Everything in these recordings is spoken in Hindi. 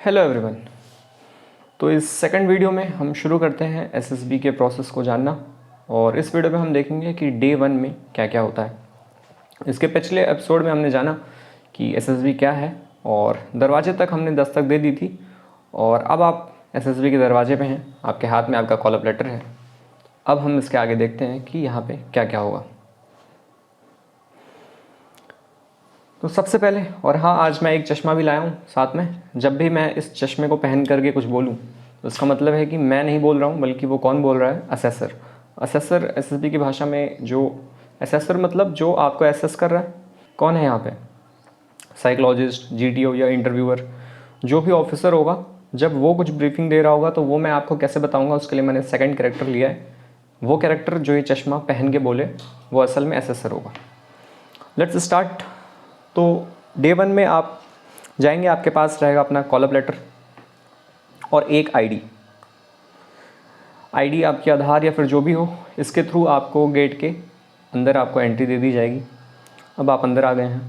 Hello everyone. तो इस सेकंड वीडियो में हम शुरू करते हैं एसएसबी के प्रोसेस को जानना। और इस वीडियो में हम देखेंगे कि डे 1 में क्या क्या होता है। इसके पिछले एपिसोड में हमने जाना कि एसएसबी क्या है और दरवाजे तक हमने दस्तक दे दी थी। और अब आप एसएसबी के दरवाजे पे हैं, आपके हाथ में आपका कॉल अप लेटर है। अब हम इसके आगे देखते हैं कि यहाँ पे क्या क्या होगा। तो सबसे पहले, और हाँ, आज मैं एक चश्मा भी लाया हूँ साथ में। जब भी मैं इस चश्मे को पहन करके कुछ बोलूँ तो इसका मतलब है कि मैं नहीं बोल रहा हूँ, बल्कि वो कौन बोल रहा है? असेसर। असेसर एसएसबी की भाषा में जो असेसर मतलब जो आपको एसेस कर रहा है, कौन है यहाँ पे? साइकोलॉजिस्ट, जीटीओ या इंटरव्यूअर, जो भी ऑफिसर होगा। जब वो कुछ ब्रीफिंग दे रहा होगा तो वो मैं आपको कैसे बताऊँगा, उसके लिए मैंने सेकेंड कैरेक्टर लिया है। वो कैरेक्टर जो ये चश्मा पहन के बोले वो असल में असेसर होगा। Let's start. तो डे 1 में आप जाएंगे, आपके पास रहेगा अपना कॉल अप लेटर और एक आईडी आपकी आधार या फिर जो भी हो, इसके थ्रू आपको गेट के अंदर आपको एंट्री दे दी जाएगी। अब आप अंदर आ गए हैं।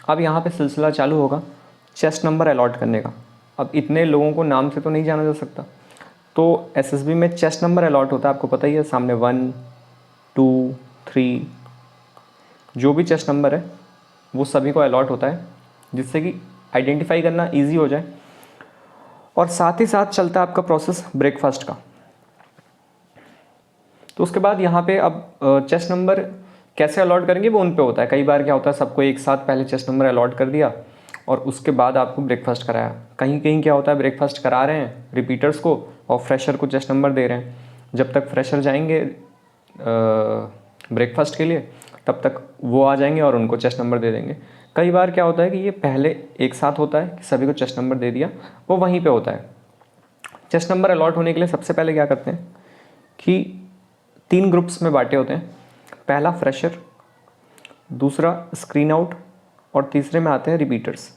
अब यहाँ पे सिलसिला चालू होगा चेस्ट नंबर अलॉट करने का। अब इतने लोगों को नाम से तो नहीं जाना जा सकता, तो एसएसबी में चेस्ट नंबर अलॉट होता है, आपको पता ही है। सामने 1, 2, 3 जो भी चेस्ट नंबर है वो सभी को अलॉट होता है, जिससे कि आइडेंटिफाई करना इजी हो जाए। और साथ ही साथ चलता है आपका प्रोसेस ब्रेकफास्ट का। तो उसके बाद यहाँ पे अब चेस्ट नंबर कैसे अलॉट करेंगे वो उन पे होता है। कई बार क्या होता है, सबको एक साथ पहले चेस्ट नंबर अलॉट कर दिया और उसके बाद आपको ब्रेकफास्ट कराया। कहीं कहीं क्या होता है, ब्रेकफास्ट करा रहे हैं रिपीटर्स को और फ्रेशर को चेस्ट नंबर दे रहे हैं। जब तक फ्रेशर जाएंगे ब्रेकफास्ट के लिए, तब तक वो आ जाएंगे और उनको चेस्ट नंबर दे देंगे। कई बार क्या होता है कि ये पहले एक साथ होता है कि सभी को चेस्ट नंबर दे दिया, वो वहीं पे होता है। चेस्ट नंबर अलॉट होने के लिए सबसे पहले क्या करते हैं कि 3 ग्रुप्स में बांटे होते हैं। पहला फ्रेशर, दूसरा स्क्रीन आउट और तीसरे में आते हैं रिपीटर्स।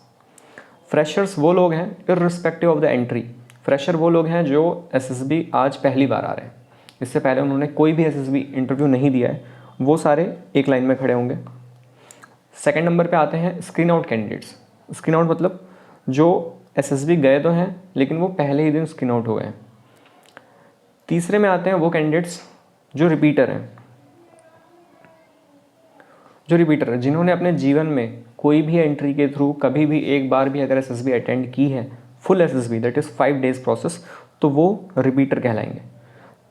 फ्रेशर्स वो लोग हैं irrespective of the entry. Fresher वो लोग हैं जो एसएसबी आज पहली बार आ रहे हैं, इससे पहले उन्होंने कोई भी एसएसबी इंटरव्यू नहीं दिया है। वो सारे एक लाइन में खड़े होंगे। सेकंड नंबर पे आते हैं screen out candidates. Screen out मतलब जो एसएसबी गए तो हैं लेकिन वो पहले ही दिन स्क्रीन आउट हो गए हैं। तीसरे में आते हैं वो कैंडिडेट्स जो रिपीटर हैं, जिन्होंने अपने जीवन में कोई भी एंट्री के थ्रू कभी भी एक बार भी अगर एसएसबी अटेंड की है, full SSB that is 5 days process, तो वो रिपीटर कहलाएंगे।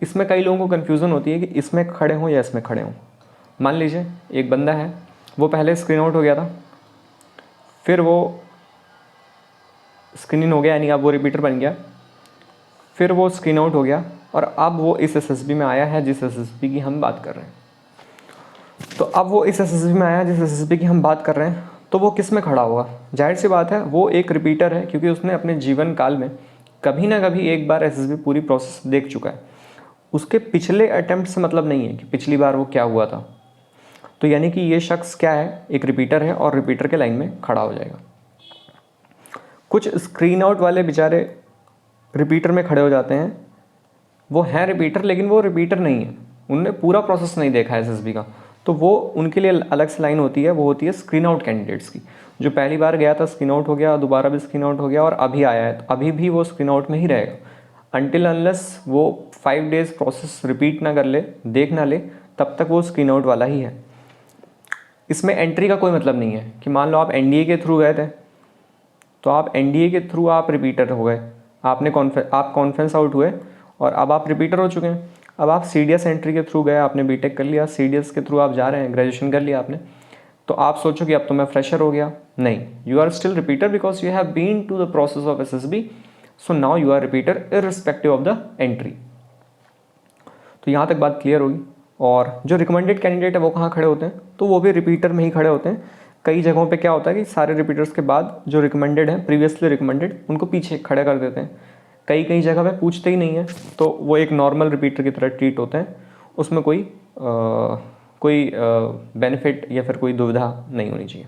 इसमें कई लोगों को कन्फ्यूज़न होती है कि इसमें खड़े हों या इसमें खड़े हों। मान लीजिए एक बंदा है, वो पहले स्क्रीन आउट हो गया था, फिर वो स्क्रीन इन हो गया, यानी अब वो रिपीटर बन गया, फिर वो स्क्रीन आउट हो गया और अब वो इस एसएसबी में आया है जिस एसएसबी की हम बात कर रहे हैं। तो अब वो इस एसएसबी में आया जिस एसएसबी की हम बात कर रहे हैं, तो वो किस में खड़ा होगा? जाहिर सी बात है वो एक रिपीटर है, क्योंकि उसने अपने जीवन काल में कभी ना कभी एक बार एसएसबी पूरी प्रोसेस देख चुका है। उसके पिछले अटेम्प्ट से मतलब नहीं है कि पिछली बार वो क्या हुआ था। तो यानी कि ये शख्स क्या है, एक रिपीटर है और रिपीटर के लाइन में खड़ा हो जाएगा। कुछ स्क्रीन आउट वाले बेचारे रिपीटर में खड़े हो जाते हैं। वो हैं रिपीटर लेकिन वो रिपीटर नहीं है, उनने पूरा प्रोसेस नहीं देखा है एसएसबी का, तो वो उनके लिए अलग से लाइन होती है। वो होती है स्क्रीन आउट कैंडिडेट्स की। जो पहली बार गया था, स्क्रीन आउट हो गया, दोबारा भी स्क्रीन आउट हो गया और अभी आया है, तो अभी भी वो स्क्रीन आउट में ही रहेगा अनटिल अनलेस वो 5 डेज प्रोसेस रिपीट ना कर ले, देख ना ले, तब तक वो स्क्रीन आउट वाला ही है। इसमें एंट्री का कोई मतलब नहीं है कि मान लो आप एनडीए के थ्रू गए थे, तो आप एनडीए के थ्रू आप रिपीटर हो गए, आप कॉन्फ्रेंस आउट हुए और अब आप रिपीटर हो चुके हैं। अब आप सीडीएस एंट्री के थ्रू गए, आपने बीटेक कर लिया, सीडीएस के थ्रू आप जा रहे हैं, ग्रेजुएशन कर लिया आपने, तो आप सोचो कि अब तो मैं फ्रेशर हो गया। नहीं, you are still repeater because you have been to the process of SSB, so now you are repeater irrespective of the entry. तो यहाँ तक बात क्लियर होगी। और जो रिकमेंडेड कैंडिडेट है वो कहाँ खड़े होते हैं? तो वो भी रिपीटर में ही खड़े होते हैं। कई जगहों पे क्या होता है कि सारे रिपीटर्स के बाद जो रिकमेंडेड हैं, प्रीवियसली रिकमेंडेड, उनको पीछे खड़े कर देते हैं। कई कई जगह पे पूछते ही नहीं है, तो वो एक नॉर्मल रिपीटर की तरह ट्रीट होते हैं। उसमें कोई बेनिफिट या फिर कोई दुविधा नहीं होनी चाहिए।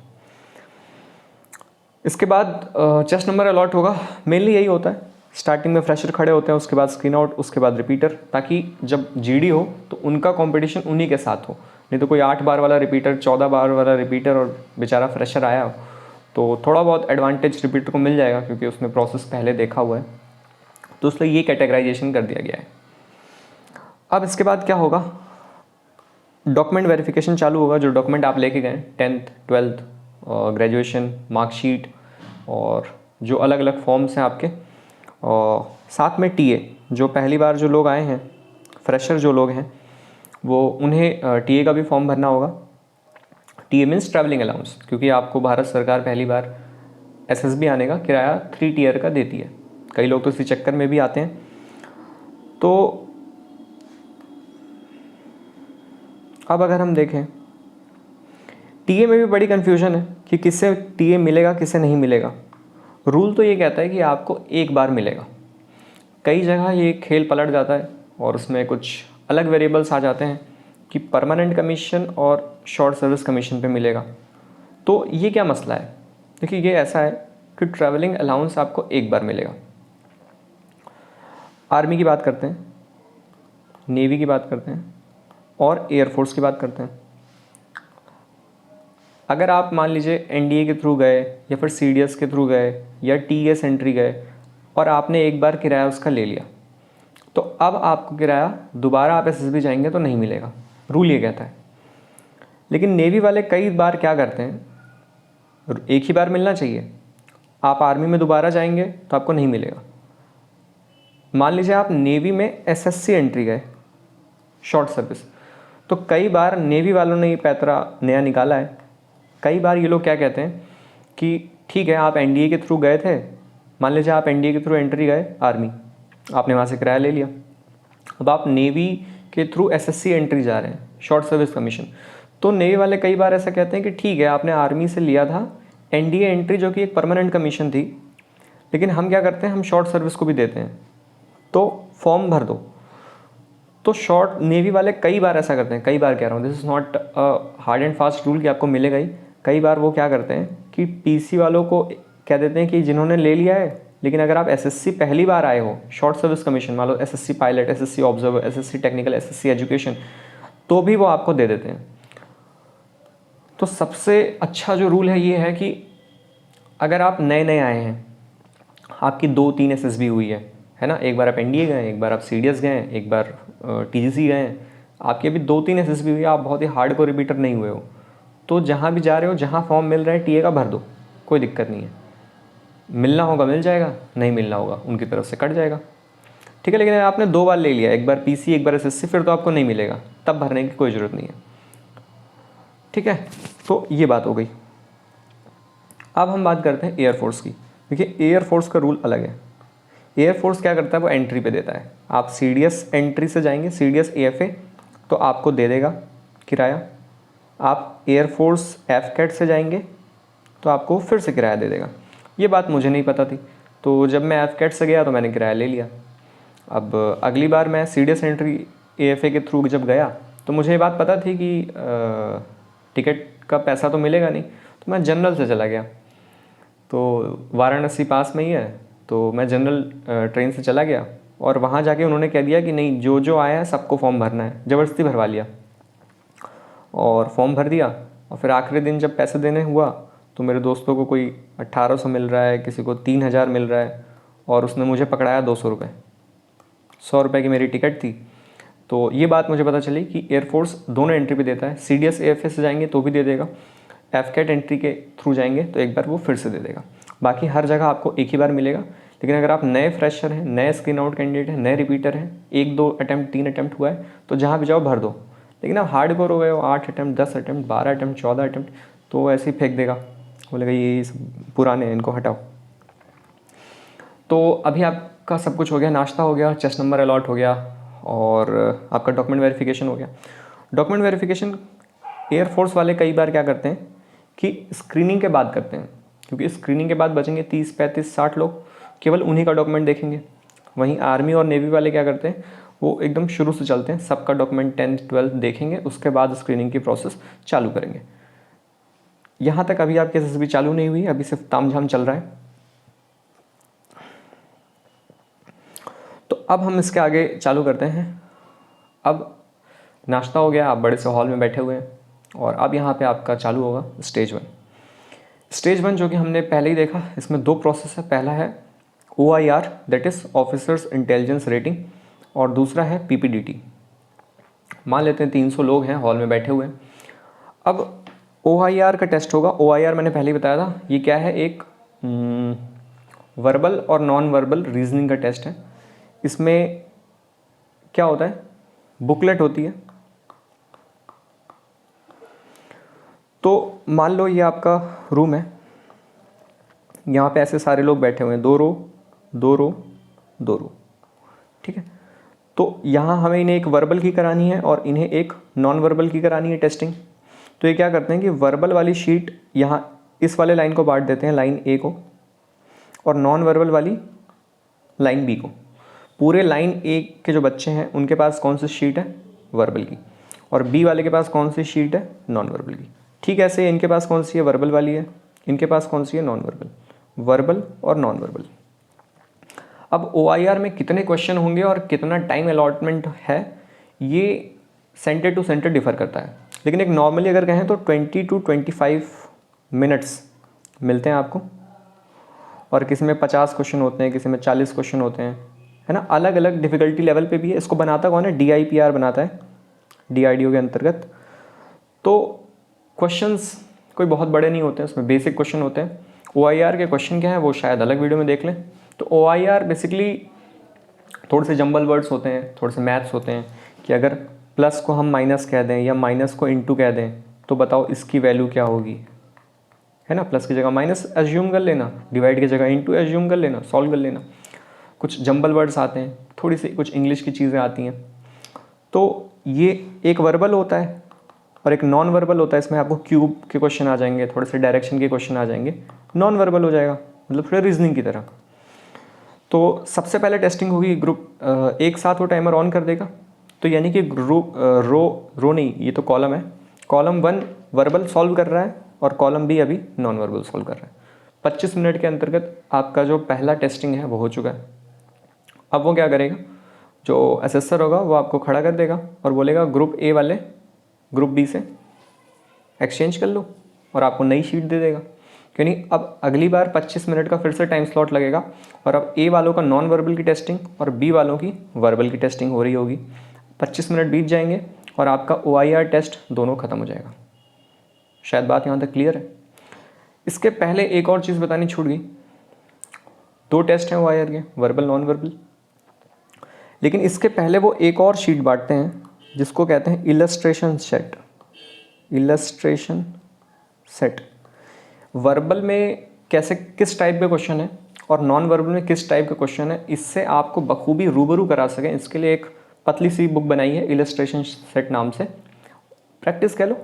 इसके बाद चेस्ट नंबर अलॉट होगा। मेनली यही होता है, स्टार्टिंग में फ्रेशर खड़े होते हैं, उसके बाद स्क्रीन आउट, उसके बाद रिपीटर, ताकि जब जीडी हो तो उनका कंपटीशन उन्हीं के साथ हो। नहीं तो कोई 8 बार वाला रिपीटर, 14 बार वाला रिपीटर और बेचारा फ्रेशर आया हो तो थोड़ा बहुत एडवांटेज रिपीटर को मिल जाएगा क्योंकि उसने प्रोसेस पहले देखा हुआ है, तो इसलिए ये कैटेगराइजेशन कर दिया गया है। अब इसके बाद क्या होगा, डॉक्यूमेंट वेरिफिकेशन चालू होगा। जो डॉक्यूमेंट आप लेके गए 10th 12th ग्रेजुएशन मार्कशीट और जो अलग अलग फॉर्म्स हैं आपके, और साथ में टीए, जो पहली बार जो लोग आए हैं, फ्रेशर जो लोग हैं, वो उन्हें टीए का भी फॉर्म भरना होगा। टीए मीन्स ट्रैवलिंग अलाउंस, क्योंकि आपको भारत सरकार पहली बार एसएसबी आने का किराया 3 टीयर का देती है। कई लोग तो इसी चक्कर में भी आते हैं। तो अब अगर हम देखें, टीए में भी बड़ी कन्फ्यूजन है कि किससे टीए मिलेगा किससे नहीं मिलेगा। रूल तो ये कहता है कि आपको एक बार मिलेगा। कई जगह ये खेल पलट जाता है और उसमें कुछ अलग वेरिएबल्स आ जाते हैं कि परमानेंट कमीशन और शॉर्ट सर्विस कमीशन पे मिलेगा। तो ये क्या मसला है? देखिए, ये ऐसा है कि ट्रैवलिंग अलाउंस आपको एक बार मिलेगा। आर्मी की बात करते हैं, नेवी की बात करते हैं और एयरफोर्स की बात करते हैं। अगर आप मान लीजिए एनडीए के थ्रू गए या फिर सीडीएस के थ्रू गए या टीएस एंट्री गए और आपने एक बार किराया उसका ले लिया, तो अब आपको किराया दोबारा आप एसएसबी जाएंगे तो नहीं मिलेगा। रूल ये कहता है। लेकिन नेवी वाले कई बार क्या करते हैं, एक ही बार मिलना चाहिए। आप आर्मी में दोबारा जाएंगे तो आपको नहीं मिलेगा। मान लीजिए आप नेवी में एसएससी एंट्री गए, शॉर्ट सर्विस, तो कई बार नेवी वालों ने ये पैतरा नया निकाला है। कई बार ये लोग क्या कहते हैं कि ठीक है, आप एनडीए के थ्रू गए थे, मान लीजिए आप एनडीए के थ्रू एंट्री गए आर्मी, आपने वहाँ से किराया ले लिया। अब आप नेवी के थ्रू एसएससी एंट्री जा रहे हैं, शॉर्ट सर्विस कमीशन, तो नेवी वाले कई बार ऐसा कहते हैं कि ठीक है, आपने आर्मी से लिया था एनडीए एंट्री जो कि एक परमानेंट कमीशन थी, लेकिन हम क्या करते हैं, हम शॉर्ट सर्विस को भी देते हैं, तो फॉर्म भर दो। तो शॉर्ट नेवी वाले कई बार ऐसा करते हैं, कई बार कह रहा हूँ, this is not hard and fast rule कि आपको मिलेगा ही। कई बार वो क्या करते हैं कि पीसी वालों को कह देते हैं कि जिन्होंने ले लिया है, लेकिन अगर आप एसएससी पहली बार आए हो, शॉर्ट सर्विस कमीशन, मान लो SSC pilot, SSC observer, SSC technical, SSC education, तो भी वो आपको दे देते हैं। तो सबसे अच्छा जो रूल है ये है कि अगर आप नए नए आए हैं, आपकी 2-3 एसएसबी हुई है ना, एक बार आप एनडीए गए, एक बार आप सीडीएस गए, एक बार टीजीसी गए, आपकी अभी 2-3 एसएसबी हुई है, आप बहुत ही हार्ड को रिपीटर नहीं हुए हो, तो जहाँ भी जा रहे हो, जहाँ फॉर्म मिल रहा है टीए का भर दो, कोई दिक्कत नहीं है। मिलना होगा मिल जाएगा, नहीं मिलना होगा उनकी तरफ से कट जाएगा, ठीक है। लेकिन आपने 2 बार ले लिया, एक बार पीसी एक बार एसएससी, फिर तो आपको नहीं मिलेगा, तब भरने की कोई ज़रूरत नहीं है, ठीक है। तो ये बात हो गई। अब हम बात करते हैं एयरफोर्स की। देखिए, एयरफोर्स का रूल अलग है। एयरफोर्स क्या करता है, वो एंट्री पे देता है। आप सीडीएस एंट्री से जाएंगे, सीडीएस एएफए, तो आपको दे देगा किराया। आप एयरफोर्स एफकेट से जाएंगे तो आपको फिर से किराया दे देगा। ये बात मुझे नहीं पता थी, तो जब मैं एफकेट से गया तो मैंने किराया ले लिया। अब अगली बार मैं सीडीएस एंट्री एएफए के थ्रू जब गया तो मुझे ये बात पता थी कि टिकट का पैसा तो मिलेगा नहीं, तो मैं जनरल से चला गया। तो वाराणसी पास में ही है, तो मैं जनरल ट्रेन से चला गया और वहाँ जाके उन्होंने कह दिया कि नहीं, जो जो आया है सबको फॉर्म भरना है। ज़बरदस्ती भरवा लिया और फॉर्म भर दिया। और फिर आखिरी दिन जब पैसे देने हुआ तो मेरे दोस्तों को कोई 1800 मिल रहा है, किसी को 3000 मिल रहा है, और उसने मुझे पकड़ाया 200 रुपये। 100 रुपये की मेरी टिकट थी। तो ये बात मुझे पता चली कि एयरफोर्स दोनों एंट्री पे देता है। सीडीएस एएफए से जाएंगे तो भी दे देगा, एफकेट एंट्री के थ्रू जाएंगे तो एक बार वो फिर से दे देगा। बाकी हर जगह आपको एक ही बार मिलेगा। लेकिन अगर आप नए फ्रेशर हैं, नए स्क्रीन आउट कैंडिडेट हैं, नए रिपीटर हैं, 1-2 अटैम्प्ट 3 अटैम्प्ट हुआ है, तो जहाँ भी जाओ भर दो। लेकिन आप हार्ड कोर हो गए हो, 8 अटैम्प्ट 10 अटैम्प्ट 12 अटैम्प्ट 14 अटैम्प्ट, तो ऐसे ही फेंक देगा, बोलेगा ये पुराने हैं, इनको हटाओ। तो अभी आपका सब कुछ हो गया, नाश्ता हो गया, चेस्ट नंबर अलॉट हो गया और आपका डॉक्यूमेंट वेरिफिकेशन हो गया। डॉक्यूमेंट वेरिफिकेशन एयरफोर्स वाले कई बार क्या करते हैं कि स्क्रीनिंग के बाद करते हैं, क्योंकि स्क्रीनिंग के बाद बचेंगे 30, 35, 60 लोग, केवल उन्हीं का डॉक्यूमेंट देखेंगे। वहीं आर्मी और नेवी वाले क्या करते हैं, वो एकदम शुरू से चलते हैं, सबका डॉक्यूमेंट 10th 12th देखेंगे, उसके बाद स्क्रीनिंग की प्रोसेस चालू करेंगे। यहाँ तक अभी आपकी एसएसबी चालू नहीं हुई, अभी सिर्फ तामझाम चल रहा है। तो अब हम इसके आगे चालू करते हैं। अब नाश्ता हो गया, आप बड़े से हॉल में बैठे हुए हैं और अब यहाँ पे आपका चालू होगा स्टेज 1। स्टेज 1 जो कि हमने पहले ही देखा, इसमें 2 प्रोसेस है। पहला है OIR that is officers intelligence rating, और दूसरा है PPDT। मान लेते हैं 300 लोग हैं हॉल में बैठे हुए हैं। अब OIR का टेस्ट होगा। OIR मैंने पहले ही बताया था, ये क्या है, एक वर्बल और नॉन वर्बल रीजनिंग का टेस्ट है। इसमें क्या होता है, बुकलेट होती है। तो मान लो ये आपका रूम है, यहाँ पे ऐसे सारे लोग बैठे हुए हैं, 2 रो 2 रो 2 रो, ठीक है। तो यहाँ हमें इन्हें एक वर्बल की करानी है और इन्हें एक नॉन वर्बल की करानी है टेस्टिंग। तो ये क्या करते हैं कि वर्बल वाली शीट यहाँ इस वाले लाइन को बांट देते हैं, लाइन A को, और नॉन वर्बल वाली लाइन B को। पूरे लाइन A के जो बच्चे हैं उनके पास कौन सी शीट है, वर्बल की, और B वाले के पास कौन सी शीट है, नॉन वर्बल की। ठीक ऐसे इनके पास कौन सी है, वर्बल वाली है, इनके पास कौन सी है, नॉन वर्बल। वर्बल और नॉन वर्बल। अब OIR में कितने क्वेश्चन होंगे और कितना टाइम अलॉटमेंट है, ये सेंटर टू सेंटर डिफर करता है, लेकिन एक नॉर्मली अगर कहें तो 20 to 25 मिनट्स मिलते हैं आपको। और किसी में 50 क्वेश्चन होते हैं, किसी में 40 क्वेश्चन होते हैं, है ना। अलग अलग डिफ़िकल्टी लेवल पे भी है। इसको बनाता कौन है, DIPR बनाता है, DRDO के अंतर्गत। तो क्वेश्चंस कोई बहुत बड़े नहीं होते हैं, उसमें बेसिक क्वेश्चन होते हैं। OIR के क्वेश्चन क्या है वो शायद अलग वीडियो में देख लें। तो OIR बेसिकली थोड़े से जंबल वर्ड्स होते हैं, थोड़े से मैथ्स होते हैं, कि अगर प्लस को हम माइनस कह दें या माइनस को इनटू कह दें तो बताओ इसकी वैल्यू क्या होगी, है ना। प्लस की जगह माइनस एज्यूम कर लेना, डिवाइड की जगह इनटू एज्यूम कर लेना, सॉल्व कर लेना। कुछ जंबल वर्ड्स आते हैं, थोड़ी सी कुछ इंग्लिश की चीज़ें आती हैं। तो ये एक वर्बल होता है और एक नॉन वर्बल होता है। इसमें आपको क्यूब के क्वेश्चन आ जाएंगे, थोड़े से डायरेक्शन के क्वेश्चन आ जाएंगे, नॉन वर्बल हो जाएगा, मतलब थोड़ा रीजनिंग की तरह। तो सबसे पहले टेस्टिंग होगी ग्रुप, एक साथ वो टाइमर ऑन कर देगा। तो यानी कि रो नहीं, ये तो कॉलम है, कॉलम 1 वर्बल सॉल्व कर रहा है और कॉलम B अभी नॉन वर्बल सॉल्व कर रहा है। 25 मिनट के अंतर्गत आपका जो पहला टेस्टिंग है वो हो चुका है। अब वो क्या करेगा, जो असेसर होगा वो आपको खड़ा कर देगा और बोलेगा ग्रुप A वाले ग्रुप B से एक्सचेंज कर लो, और आपको नई शीट दे देगा। क्योंकि अब अगली बार 25 मिनट का फिर से टाइम स्लॉट लगेगा, और अब A वालों का नॉन वर्बल की टेस्टिंग और B वालों की वर्बल की टेस्टिंग हो रही होगी। 25 मिनट बीत जाएंगे और आपका OIR टेस्ट दोनों खत्म हो जाएगा। शायद बात यहाँ तक क्लियर है। इसके पहले एक और चीज़ बतानी छूट गई। 2 टेस्ट हैं OIR के, वर्बल नॉन वर्बल, लेकिन इसके पहले वो एक और शीट बांटते हैं जिसको कहते हैं illustration set. Illustration set verbal में कैसे किस टाइप के क्वेश्चन है और नॉन वर्बल में किस टाइप के क्वेश्चन है, इससे आपको बखूबी रूबरू करा सकें, इसके लिए एक पतली सी बुक बनाई है इलस्ट्रेशन सेट नाम से, प्रैक्टिस कह लो।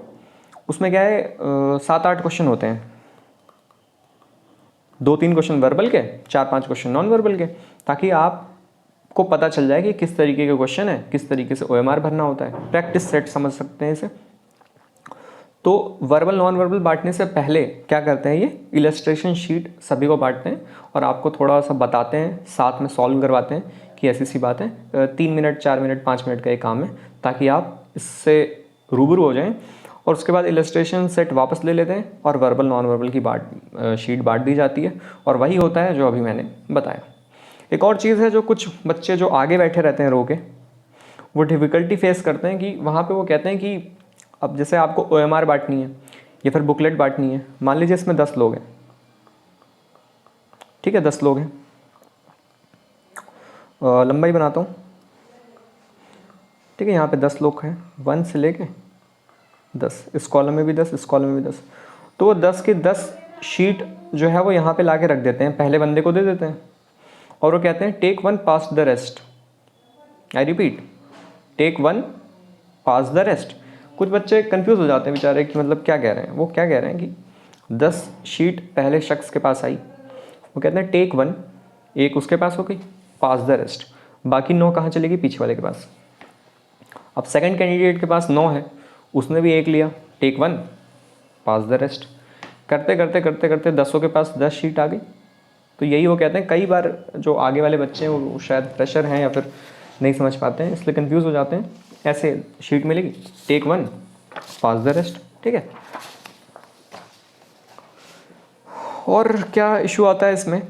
उसमें क्या है, 7-8 क्वेश्चन होते हैं, 2-3 क्वेश्चन वर्बल के, 4-5 क्वेश्चन नॉन वर्बल के, ताकि आपको पता चल जाए कि किस तरीके के क्वेश्चन है, किस तरीके से OMR भरना होता है। प्रैक्टिस सेट समझ सकते हैं इसे। तो वर्बल नॉन वर्बल बांटने से पहले क्या करते हैं, ये इलस्ट्रेशन शीट सभी को बांटते हैं और आपको थोड़ा सा बताते हैं, साथ में सॉल्व करवाते हैं कि ऐसी सी बात है। 3 मिनट 4 मिनट 5 मिनट का एक काम है, ताकि आप इससे रूबरू हो जाएं। और उसके बाद इलस्ट्रेशन सेट वापस ले लेते हैं और वर्बल नॉन वर्बल की शीट बांट दी जाती है, और वही होता है जो अभी मैंने बताया। एक और चीज़ है, जो कुछ बच्चे जो आगे बैठे रहते हैं रो के, वो डिफ़िकल्टी फेस करते हैं कि वहाँ पे वो कहते हैं कि अब जैसे आपको OMR बांटनी है या फिर बुकलेट बांटनी है। मान लीजिए इसमें 10 लोग हैं, ठीक है, 10 लोग हैं, लंबाई बनाता हूँ, ठीक है। यहाँ पे 10 लोग हैं, 1 से लेके 10, इस कॉलम में भी 10, इस कॉलम में भी 10। तो वो 10 की 10 शीट जो है वो यहाँ पे ला के रख देते हैं, पहले बंदे को दे देते हैं, और वो कहते हैं take 1 pass the rest. I repeat, take 1 pass the rest. कुछ बच्चे कंफ्यूज हो जाते हैं बेचारे कि मतलब क्या कह रहे हैं। वो क्या कह रहे हैं कि 10 शीट पहले शख्स के पास आई, वो कहते हैं टेक 1, एक उसके पास हो गई, पास द रेस्ट, बाकी 9 कहाँ चलेगी, पीछे वाले के पास। अब सेकंड कैंडिडेट के पास 9 है, उसने भी एक लिया, टेक 1 पास द रेस्ट। करते करते करते करते 10 के पास 10 शीट आ गई। तो यही वो कहते हैं, कई बार जो आगे वाले बच्चे हैं वो शायद फ्रेशर हैं या फिर नहीं समझ पाते हैं, इसलिए कंफ्यूज हो जाते हैं। ऐसे शीट मिलेगी, टेक 1 पास द रेस्ट, ठीक है। और क्या इशू आता है इसमें,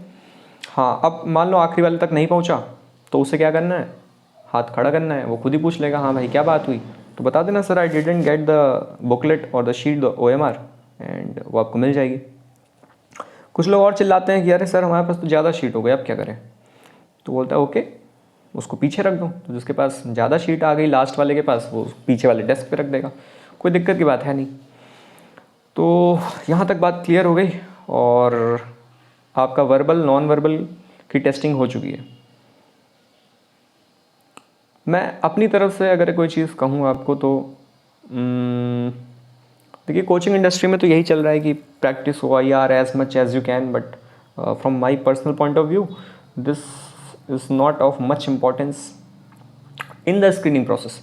हाँ अब मान लो आखिरी वाले तक नहीं पहुंचा तो उसे क्या करना है, हाथ खड़ा करना है, वो खुद ही पूछ लेगा हाँ भाई क्या बात हुई, तो बता देना sir I didn't get the booklet और the sheet the OMR, and वो आपको मिल जाएगी। कुछ लोग और चिल्लाते हैं कि अरे सर हमारे पास तो ज़्यादा शीट हो गई अब क्या करें, तो बोलता है ओके उसको पीछे रख दो, तो जिसके पास ज़्यादा शीट आ गई लास्ट वाले के पास वो पीछे वाले डेस्क पे रख देगा, कोई दिक्कत की बात है नहीं। तो यहाँ तक बात क्लियर हो गई और आपका वर्बल नॉन वर्बल की टेस्टिंग हो चुकी है। मैं अपनी तरफ से अगर कोई चीज़ कहूँ आपको तो देखिए कोचिंग इंडस्ट्री में तो यही चल रहा है कि practice OIR as much as you can, but from my personal point of view this is not of much importance in the screening process.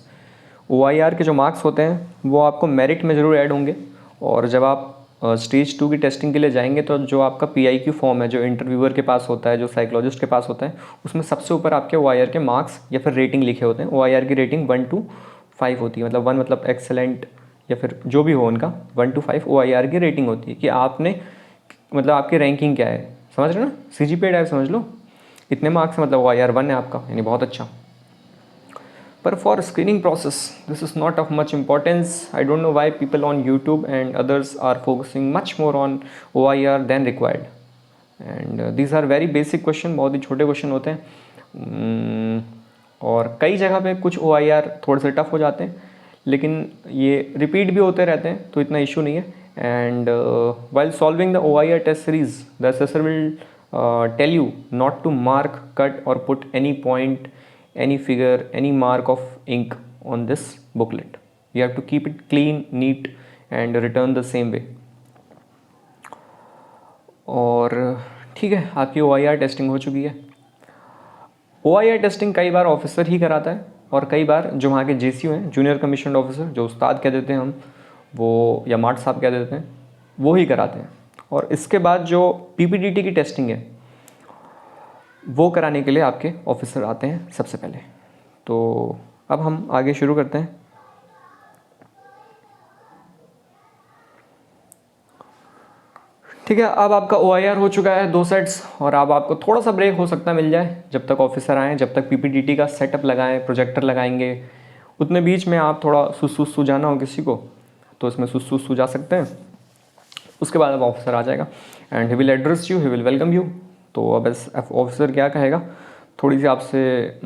OIR के जो मार्क्स होते हैं वो आपको मेरिट में ज़रूर ऐड होंगे, और जब आप स्टेज 2 की टेस्टिंग के लिए जाएंगे तो जो आपका PIQ फॉर्म है जो इंटरव्यूअर के पास होता है, जो साइकोलॉजिस्ट के पास होता है, उसमें सबसे ऊपर आपके OIR के मार्क्स या फिर रेटिंग लिखे होते हैं। OIR की रेटिंग 1 to 5 होती है, मतलब 1 मतलब एक्सेलेंट या फिर जो भी हो उनका, 1 to 5 OIR की रेटिंग होती है कि आपने मतलब आपकी रैंकिंग क्या है, समझ रहे हो ना, CGPA टाइप समझ लो, इतने मार्क्स मतलब OIR 1 है आपका, यानी बहुत अच्छा। पर for screening process this is not of much importance. I don't know why people on YouTube and others are focusing much more on OIR than required, and these are very basic question, बहुत ही छोटे क्वेश्चन होते हैं। और कई जगह पे कुछ OIR थोड़े से टफ हो जाते हैं, लेकिन ये रिपीट भी होते रहते हैं तो इतना इशू नहीं है। And while solving the OIR test series the assessor will tell you not to mark, cut or put any point, any figure, any mark of ink on this booklet. You have to keep it clean, neat and return the same way. और ठीक है, आपकी OIR टेस्टिंग हो चुकी है। OIR टेस्टिंग कई बार ऑफिसर ही कराता है और कई बार जो वहाँ के JCO हैं, जूनियर कमीशन ऑफिसर, जो उस्ताद कह देते हैं हम, वो या मार्ट साहब कह देते हैं, वो ही कराते हैं। और इसके बाद जो PPDT की टेस्टिंग है वो कराने के लिए आपके ऑफिसर आते हैं सबसे पहले। तो अब हम आगे शुरू करते हैं। ठीक है, अब आपका OIR हो चुका है 2 सेट्स, और अब आपको थोड़ा सा ब्रेक हो सकता है मिल जाए जब तक ऑफिसर आएँ, जब तक PPDT का सेटअप लगाएं, प्रोजेक्टर लगाएंगे, उतने बीच में आप थोड़ा सुसु जाना हो किसी को तो इसमें सुसु जा सकते हैं। उसके बाद अब ऑफिसर आ जाएगा and he will address you, he will welcome you. तो अब ऑफिसर क्या कहेगा, थोड़ी सी आपसे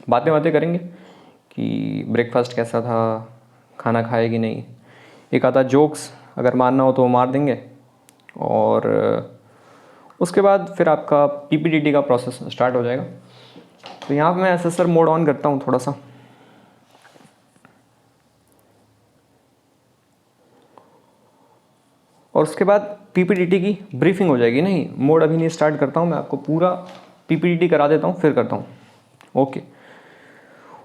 बातें करेंगे कि ब्रेकफास्ट कैसा था, खाना खाए कि नहीं, एक आधा जोक्स अगर मारना हो तो मार देंगे, और उसके बाद फिर आपका PPDT का प्रोसेस स्टार्ट हो जाएगा। तो यहाँ पर मैं असेसर मोड ऑन करता हूँ थोड़ा सा, और उसके बाद PPDT की ब्रीफिंग हो जाएगी। नहीं, मोड अभी नहीं स्टार्ट करता हूँ, मैं आपको पूरा PPDT करा देता हूँ फिर करता हूँ। ओके,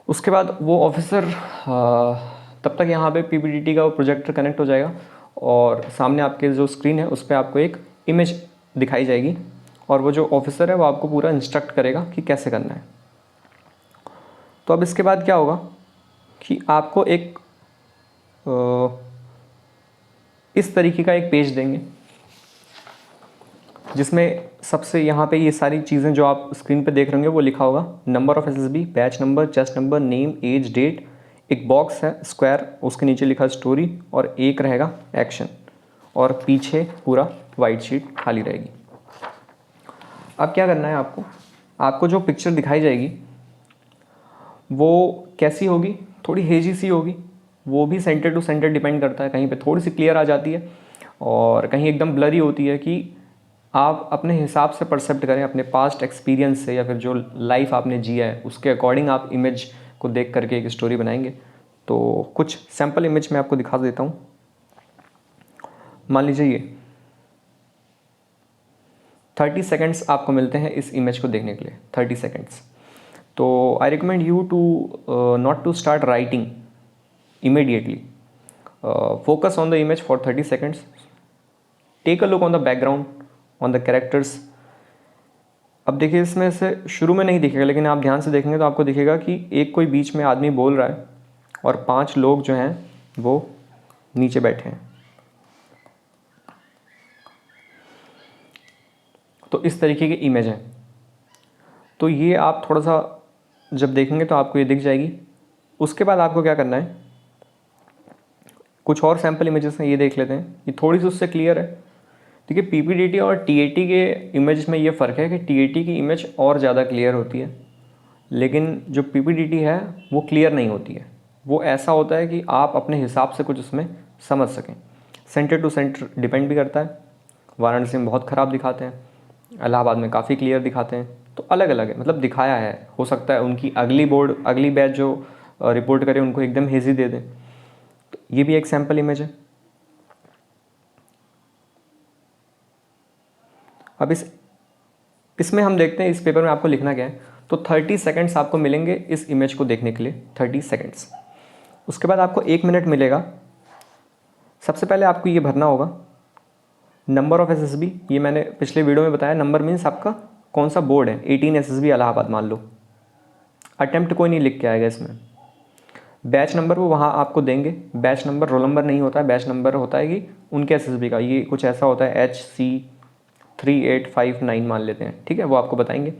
उसके बाद वो ऑफिसर तब तक यहाँ पे PPDT का वो प्रोजेक्टर कनेक्ट हो जाएगा और सामने आपके जो स्क्रीन है उस पर आपको एक इमेज दिखाई जाएगी, और वो जो ऑफिसर है वो आपको पूरा इंस्ट्रक्ट करेगा कि कैसे करना है। तो अब इसके बाद क्या होगा कि आपको एक इस तरीके का एक पेज देंगे जिसमें सबसे यहाँ पे ये सारी चीज़ें जो आप स्क्रीन पे देख रहे होंगे वो लिखा होगा, number of SSB, batch number, chest number, name, age, date, एक बॉक्स है स्क्वायर, उसके नीचे लिखा स्टोरी, और एक रहेगा एक्शन, और पीछे पूरा वाइट शीट खाली रहेगी। अब क्या करना है आपको जो पिक्चर दिखाई जाएगी वो कैसी होगी, थोड़ी हेजी सी होगी, वो भी सेंटर टू सेंटर डिपेंड करता है, कहीं पे थोड़ी सी क्लियर आ जाती है और कहीं एकदम ब्लरी होती है, कि आप अपने हिसाब से परसेप्ट करें, अपने पास्ट एक्सपीरियंस से या फिर जो लाइफ आपने जिया है उसके अकॉर्डिंग आप इमेज को देख करके एक स्टोरी बनाएंगे। तो कुछ सैम्पल इमेज मैं आपको दिखा देता हूँ। मान लीजिए ये 30 सेकेंड्स आपको मिलते हैं इस इमेज को देखने के लिए, 30 सेकेंड्स। तो I recommend you to not to start writing immediately. Focus on the image for 30 seconds. Take a look on the background, on the characters. अब देखिए इसमें से शुरू में नहीं दिखेगा, लेकिन आप ध्यान से देखेंगे तो आपको दिखेगा कि एक कोई बीच में आदमी बोल रहा है और 5 लोग जो हैं वो नीचे बैठे हैं। तो इस तरीके की इमेज है। तो ये आप थोड़ा सा जब देखेंगे तो आपको ये दिख जाएगी। उसके बाद आपको क्या करना है, कुछ और सैम्पल इमेजेस हैं, ये देख लेते हैं, ये थोड़ी सी उससे क्लियर है। देखिए पीपीडीटी और टीएटी के इमेज में ये फ़र्क है कि टीएटी की इमेज और ज़्यादा क्लियर होती है, लेकिन जो पीपीडीटी है वो क्लियर नहीं होती है। वो ऐसा होता है कि आप अपने हिसाब से कुछ उसमें समझ सकें। सेंटर टू सेंटर डिपेंड भी करता है। वाराणसी में बहुत ख़राब दिखाते हैं, इलाहाबाद में काफ़ी क्लियर दिखाते हैं। तो अलग अलग है, मतलब दिखाया है, हो सकता है उनकी अगली बैच जो रिपोर्ट करे उनको एकदम हेजी दे दें। तो ये भी एक सैम्पल इमेज है। अब इसमें हम देखते हैं इस पेपर में आपको लिखना क्या है। तो 30 सेकंड्स आपको मिलेंगे इस इमेज को देखने के लिए, 30 सेकंड्स। उसके बाद आपको 1 मिनट मिलेगा। सबसे पहले आपको ये भरना होगा नंबर ऑफ एसएसबी। ये मैंने पिछले वीडियो में बताया, नंबर मीन्स आपका कौन सा बोर्ड है। 18 एसएसबी इलाहाबाद मान लो। अटेम्प्ट कोई नहीं लिख के आएगा इसमें। बैच नंबर वो वहाँ आपको देंगे। बैच नंबर रोल नंबर नहीं होता है, बैच नंबर होता है कि उनके एसएसबी का। ये कुछ ऐसा होता है HC3859 मान लेते हैं, ठीक है, वो आपको बताएंगे।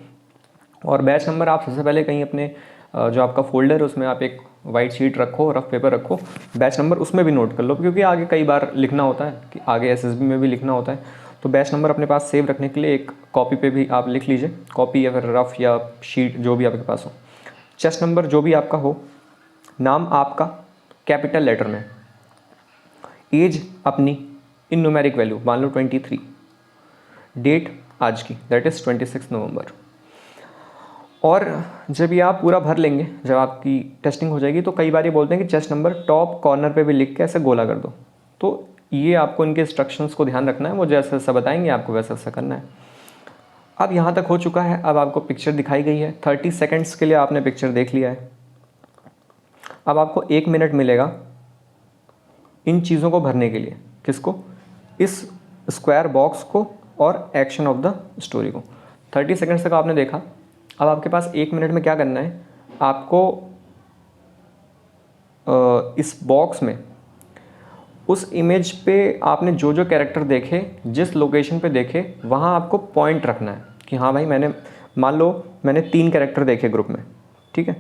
और बैच नंबर आप सबसे पहले कहीं अपने जो आपका फोल्डर है उसमें आप एक वाइट शीट रखो, रफ पेपर रखो, बैच नंबर उसमें भी नोट कर लो, क्योंकि आगे कई बार लिखना होता है कि आगे एसएसबी में भी लिखना होता है। तो बैच नंबर अपने पास सेव रखने के लिए एक कॉपी पे भी आप लिख लीजिए, कॉपी या फिर रफ या शीट जो भी आपके पास हो। चेस्ट नंबर जो भी आपका हो, नाम आपका कैपिटल लेटर में, एज अपनी इन न्यूमेरिक वैल्यू मान लो 23, डेट आज की दैट इज़ 26 नवंबर। और जब ये आप पूरा भर लेंगे, जब आपकी टेस्टिंग हो जाएगी, तो कई बार ये बोलते हैं कि चेस्ट नंबर टॉप कॉर्नर पे भी लिख के ऐसे गोला कर दो। तो ये आपको इनके इंस्ट्रक्शंस को ध्यान रखना है, वो जैसा जैसा बताएंगे आपको वैसा वैसा करना है। अब यहाँ तक हो चुका है, अब आपको पिक्चर दिखाई गई है, 30 सेकेंड्स के लिए आपने पिक्चर देख लिया है। अब आपको 1 मिनट मिलेगा इन चीज़ों को भरने के लिए। किसको? इस स्क्वायर बॉक्स को और एक्शन ऑफ द स्टोरी को। 30 सेकेंड्स तक आपने देखा। अब आपके पास 1 मिनट में क्या करना है, आपको इस बॉक्स में उस इमेज पे आपने जो जो कैरेक्टर देखे, जिस लोकेशन पे देखे, वहाँ आपको पॉइंट रखना है कि हाँ भाई मैंने, मान लो मैंने 3 कैरेक्टर देखे ग्रुप में, ठीक है,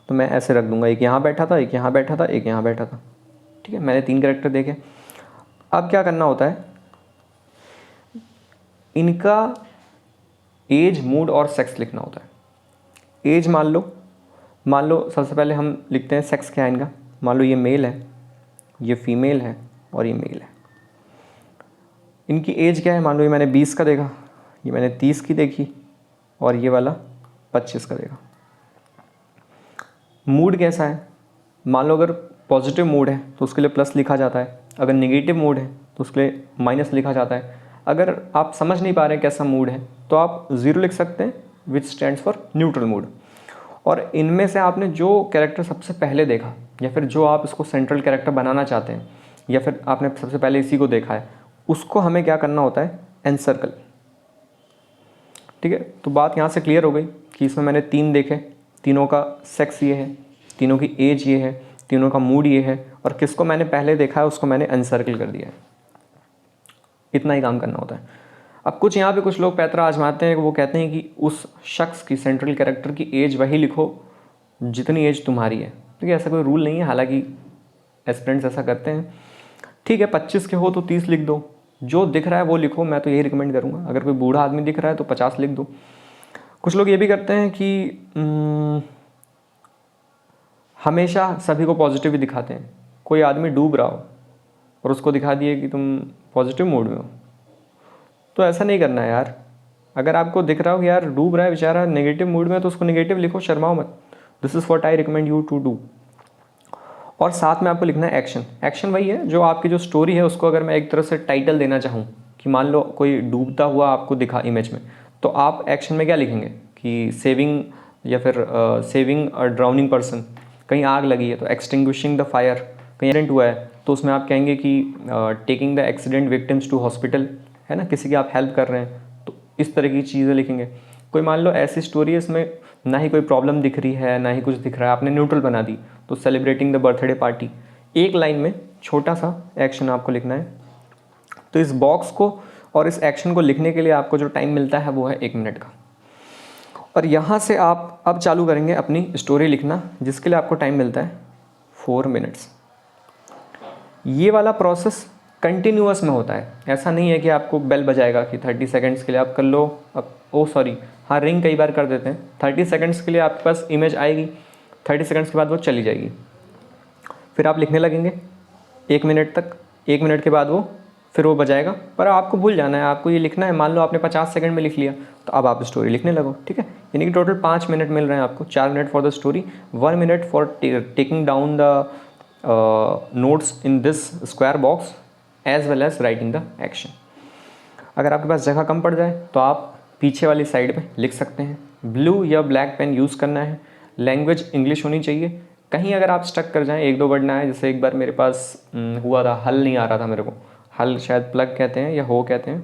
तो मैं ऐसे रख दूंगा, एक यहाँ बैठा था, एक यहाँ बैठा था, एक यहाँ बैठा था, ठीक है, मैंने 3 कैरेक्टर देखे। अब क्या करना होता है, इनका एज, मूड और सेक्स लिखना होता है। एज मान लो सबसे पहले हम लिखते हैं सेक्स क्या है इनका। मान लो ये मेल है, ये फीमेल है और ये मेल है। इनकी एज क्या है, मान लो ये मैंने 20 का देखा, ये मैंने 30 की देखी और ये वाला 25 का देखा। मूड कैसा है, मान लो अगर पॉजिटिव मूड है तो उसके लिए प्लस लिखा जाता है, अगर नेगेटिव मूड है तो उसके लिए माइनस लिखा जाता है। अगर आप समझ नहीं पा रहे कैसा मूड है तो आप 0 लिख सकते हैं, विच स्टैंड्स फॉर न्यूट्रल मूड। और इनमें से आपने जो कैरेक्टर सबसे पहले देखा, या फिर जो आप इसको सेंट्रल कैरेक्टर बनाना चाहते हैं, या फिर आपने सबसे पहले इसी को देखा है, उसको हमें क्या करना होता है, एनसर्कल। ठीक है, तो बात यहाँ से क्लियर हो गई कि इसमें मैंने 3 देखे, तीनों का सेक्स ये है, तीनों की एज ये है, तीनों का मूड ये है, और किसको मैंने पहले देखा है उसको मैंने एनसर्कल कर दिया है। इतना ही काम करना होता है। अब कुछ यहाँ पे कुछ लोग पैतरा आजमाते हैं, वो कहते हैं कि उस शख्स की, सेंट्रल कैरेक्टर की एज वही लिखो जितनी एज तुम्हारी है। ठीक है, ऐसा कोई रूल नहीं है, हालांकि एस्पिरेंट्स ऐसा करते हैं। ठीक है, 25 के हो तो 30 लिख दो, जो दिख रहा है वो लिखो, मैं तो यही रिकमेंड करूँगा। अगर कोई बूढ़ा आदमी दिख रहा है तो 50 लिख दो। कुछ लोग ये भी करते हैं कि हमेशा सभी को पॉजिटिव ही दिखाते हैं। कोई आदमी डूब रहा हो और उसको दिखा दिए कि तुम पॉजिटिव मूड में हो, तो ऐसा नहीं करना है यार। अगर आपको दिख रहा हो कि यार डूब रहा है बेचारा, नेगेटिव मूड में, तो उसको नेगेटिव लिखो, शर्माओ मत। This is what I recommend you to do. और साथ में आपको लिखना है एक्शन। एक्शन वही है जो आपकी जो स्टोरी है उसको अगर मैं एक तरह से टाइटल देना चाहूँ कि मान लो कोई डूबता हुआ आपको दिखा इमेज में, तो आप एक्शन में क्या लिखेंगे कि सेविंग, या फिर सेविंग अ ड्राउनिंग पर्सन। कहीं आग लगी है तो एक्सटिंग्विशिंग द फायर। कहीं एक्सीडेंट हुआ है तो उसमें आप कहेंगे कि taking the accident victims to hospital, है ना, किसी की आप हेल्प कर रहे हैं, तो इस तरह की चीज़ें लिखेंगे। कोई मान लो ऐसी स्टोरी है इसमें ना ही कोई प्रॉब्लम दिख रही है ना ही कुछ दिख रहा है, आपने न्यूट्रल बना दी, तो सेलिब्रेटिंग द बर्थडे पार्टी। एक लाइन में छोटा सा एक्शन आपको लिखना है। तो इस बॉक्स को और इस एक्शन को लिखने के लिए आपको जो टाइम मिलता है वो है 1 मिनट का। और यहाँ से आप अब चालू करेंगे अपनी स्टोरी लिखना, जिसके लिए आपको टाइम मिलता है 4 मिनट्स। ये वाला प्रोसेस कंटिन्यूअस में होता है, ऐसा नहीं है कि आपको बेल बजाएगा कि 30 सेकंड्स के लिए आप कर लो। अब हाँ, रिंग कई बार कर देते हैं। 30 सेकंड्स के लिए आपके पास इमेज आएगी, 30 सेकंड्स के बाद वो चली जाएगी। फिर आप लिखने लगेंगे 1 मिनट तक, 1 मिनट के बाद फिर वो बजाएगा, पर आपको भूल जाना है, आपको ये लिखना है। मान लो आपने 50 सेकंड में लिख लिया, तो अब आप स्टोरी लिखने लगो, ठीक है। यानी कि टोटल 5 मिनट मिल रहे हैं आपको। 4 minute for the story, 1 minute for taking down the notes in this square box as well as writing the action. अगर आपके पास जगह कम पड़ जाए तो आप पीछे वाली साइड में लिख सकते हैं। ब्लू या ब्लैक पेन यूज़ करना है। लैंग्वेज इंग्लिश होनी चाहिए। कहीं अगर आप स्टक कर जाएं, 1-2 वर्ड ना आए, जैसे एक बार मेरे पास हुआ था, हल नहीं आ रहा था मेरे को, हल शायद प्लग कहते हैं या हो कहते हैं,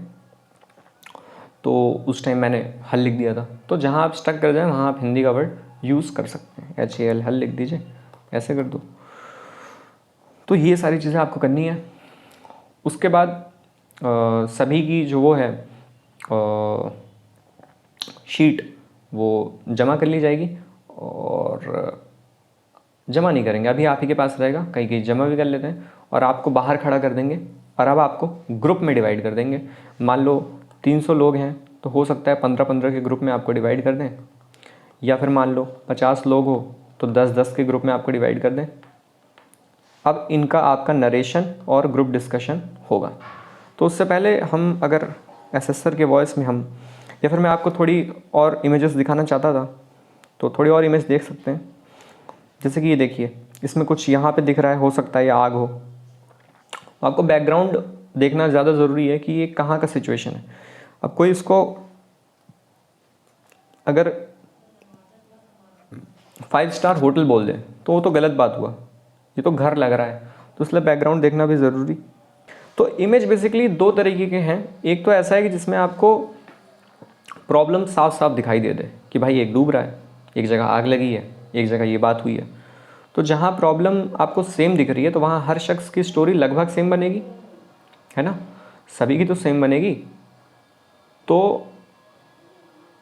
तो उस टाइम मैंने हल लिख दिया था। तो जहाँ आप स्टक कर जाएं वहाँ आप हिंदी का वर्ड यूज़ कर सकते हैं। HAL हल लिख दीजिए, ऐसे कर दो। तो ये सारी चीज़ें आपको करनी है। उसके बाद सभी की जो वो है शीट वो जमा कर ली जाएगी, और जमा नहीं करेंगे, अभी आप ही के पास रहेगा, कहीं कहीं जमा भी कर लेते हैं, और आपको बाहर खड़ा कर देंगे। और अब आपको ग्रुप में डिवाइड कर देंगे। मान लो 300 लोग हैं, तो हो सकता है 15-15 के ग्रुप में आपको डिवाइड कर दें, या फिर मान लो 50 लोग हो तो 10-10 के ग्रुप में आपको डिवाइड कर दें। अब इनका आपका नरेशन और ग्रुप डिस्कशन होगा। तो उससे पहले हम अगर एसेसर के वॉइस में हम, या फिर मैं आपको थोड़ी और इमेजेस दिखाना चाहता था, तो थोड़ी और इमेज देख सकते हैं। जैसे कि ये देखिए, इसमें कुछ यहाँ पे दिख रहा है, हो सकता है ये आग हो। आपको बैकग्राउंड देखना ज़्यादा ज़रूरी है कि ये कहाँ का सिचुएशन है। अब कोई इसको अगर 5 स्टार होटल बोल दे तो वो तो गलत बात हुआ, ये तो घर लग रहा है, तो इसलिए बैकग्राउंड देखना भी ज़रूरी। तो इमेज बेसिकली 2 तरीके के हैं। एक तो ऐसा है कि जिसमें आपको प्रॉब्लम साफ साफ दिखाई दे दे कि भाई एक डूब रहा है, एक जगह आग लगी है, एक जगह ये बात हुई है। तो जहाँ प्रॉब्लम आपको सेम दिख रही है, तो वहाँ हर शख्स की स्टोरी लगभग सेम बनेगी, है ना, सभी की तो सेम बनेगी। तो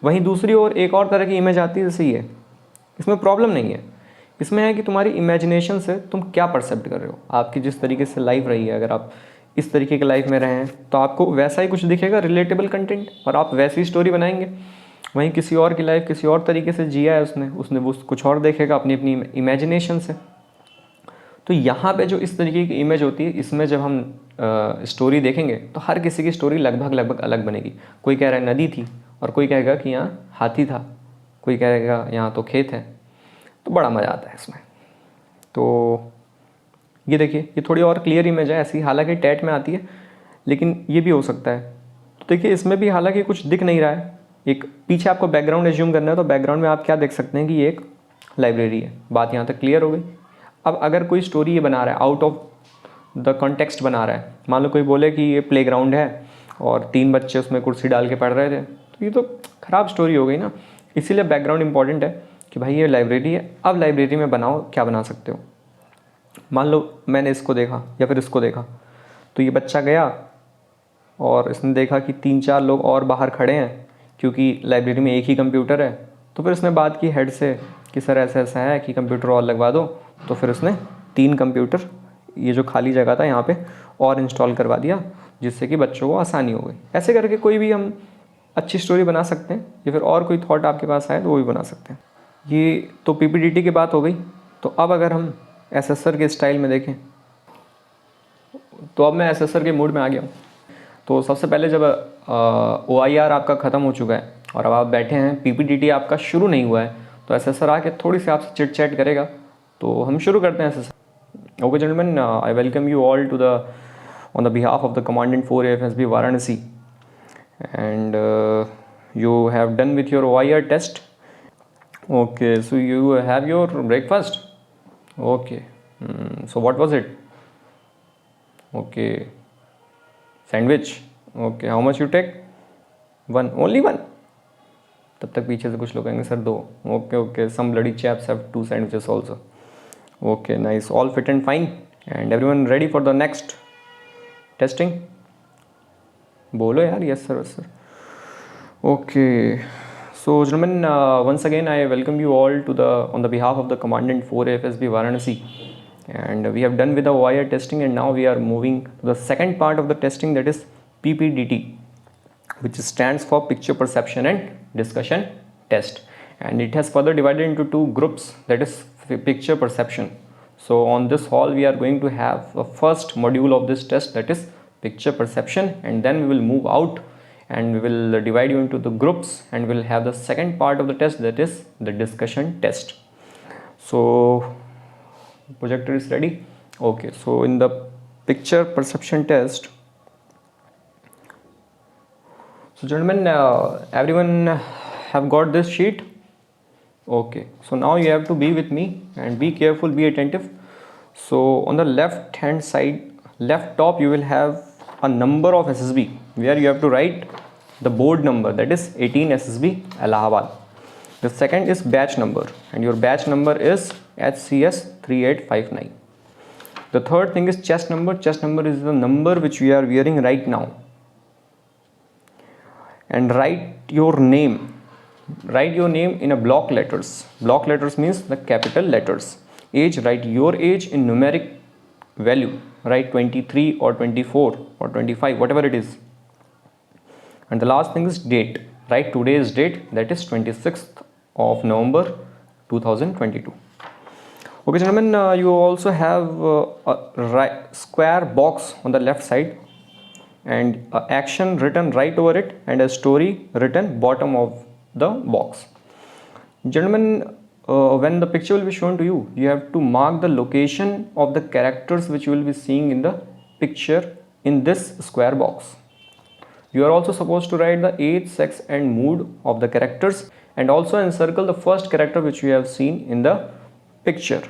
वहीं दूसरी ओर एक और तरह की इमेज आती है, जैसे ये, इसमें प्रॉब्लम नहीं है, इसमें है कि तुम्हारी इमेजिनेशन से तुम क्या परसेप्ट कर रहे हो। आपकी जिस तरीके से लाइफ रही है, अगर आप इस तरीके की लाइफ में रहे हैं तो आपको वैसा ही कुछ दिखेगा, रिलेटेबल कंटेंट, और आप वैसी स्टोरी बनाएंगे। वहीं किसी और की लाइफ किसी और तरीके से जिया है उसने वो कुछ और देखेगा अपनी अपनी इमेजिनेशन से। तो यहाँ पे जो इस तरीके की इमेज होती है, इसमें जब हम स्टोरी देखेंगे तो हर किसी की स्टोरी लगभग अलग बनेगी। कोई कह रहा है नदी थी, और कोई कहेगा कि यहाँ हाथी था, कोई कहेगा यहाँ तो खेत है। तो बड़ा मज़ा आता है इसमें। तो ये देखिए, ये थोड़ी और क्लियर इमेज है ऐसी, हालांकि टैट में आती है, लेकिन ये भी हो सकता है। तो देखिए, इसमें भी हालांकि कुछ दिख नहीं रहा है। एक पीछे आपको बैकग्राउंड एज्यूम करना है, तो बैकग्राउंड में आप क्या देख सकते हैं कि ये एक लाइब्रेरी है। बात यहाँ तक क्लियर हो गई। अब अगर कोई स्टोरी ये बना रहा है, आउट ऑफ द कॉन्टेक्स्ट बना रहा है, मान लो कोई बोले कि ये प्लेग्राउंड है और 3 बच्चे उसमें कुर्सी डाल के पढ़ रहे थे, तो ये तो ख़राब स्टोरी हो गई ना। इसीलिए बैकग्राउंड इंपॉर्टेंट है कि भाई ये लाइब्रेरी है। अब लाइब्रेरी में बनाओ, क्या बना सकते हो। मान लो मैंने इसको देखा या फिर इसको देखा, तो ये बच्चा गया और इसने देखा कि 3-4 लोग और बाहर खड़े हैं, क्योंकि लाइब्रेरी में एक ही कंप्यूटर है। तो फिर उसने बात की हेड से कि सर ऐसा ऐसा है कि कंप्यूटर और लगवा दो। तो फिर उसने 3 कंप्यूटर, ये जो खाली जगह था यहाँ पे, और इंस्टॉल करवा दिया, जिससे कि बच्चों को आसानी हो गई। ऐसे करके कोई भी हम अच्छी स्टोरी बना सकते हैं, या फिर और कोई थॉट आपके पास आए तो वो भी बना सकते हैं। ये तो PPTT की बात हो गई। तो अब अगर हम एसेसर के स्टाइल में देखें, तो अब मैं एसेसर के मूड में आ गया हूँ। तो सबसे पहले जब OIR आपका ख़त्म हो चुका है और अब आप बैठे हैं, PPTT आपका शुरू नहीं हुआ है, तो एसेसर आके थोड़ी सी आपसे चिट चैट करेगा। तो हम शुरू करते हैं assessor. Okay gentleman, I welcome you all to the on the behalf of the commandant 4 AFSB Varanasi, and you have done with your OIR test. Okay, so you have your breakfast. Okay, so what was it? Okay, sandwich. Okay, how much you take? 1, only 1. तब तक पीछे से कुछ लोग कहेंगे sir 2. Okay, some bloody chaps have 2 sandwiches also. Okay, nice, all fit and fine, and everyone ready for the next testing? बोलो यार, yes sir, yes sir. Okay. So, gentlemen, once again, I welcome you all to on the behalf of the Commandant 4 FSB Varanasi, and we have done with the OIR testing, and now we are moving to the second part of the testing, that is PPDT, which stands for Picture Perception and Discussion Test, and it has further divided into two groups, that is Picture Perception. So, on this hall, we are going to have a first module of this test, that is Picture Perception, and then we will move out and we will divide you into the groups, and we'll have the second part of the test, that is the discussion test. So projector is ready. Okay, so in the picture perception test, so gentlemen, everyone have got this sheet. Okay, so now you have to be with me and be careful, be attentive. So on the left hand side, left top, you will have a number of SSB where you have to write the board number, that is 18 SSB Allahabad. The second is batch number, and your batch number is HCS 3859. The third thing is chest number. Chest number is the number which we are wearing right now. And write your name. Write your name in a block letters. Block letters means the capital letters. Age, write your age in numeric value. Write 23 or 24 or 25, whatever it is. And the last thing is date. Write today's date, that is 26th of November 2022. Okay, gentlemen, you also have a square box on the left side, and action written right over it, and a story written bottom of the box. Gentlemen, when the picture will be shown to you, you have to mark the location of the characters which you will be seeing in the picture in this square box. You are also supposed to write the age, sex and mood of the characters, and also encircle the first character which you have seen in the picture.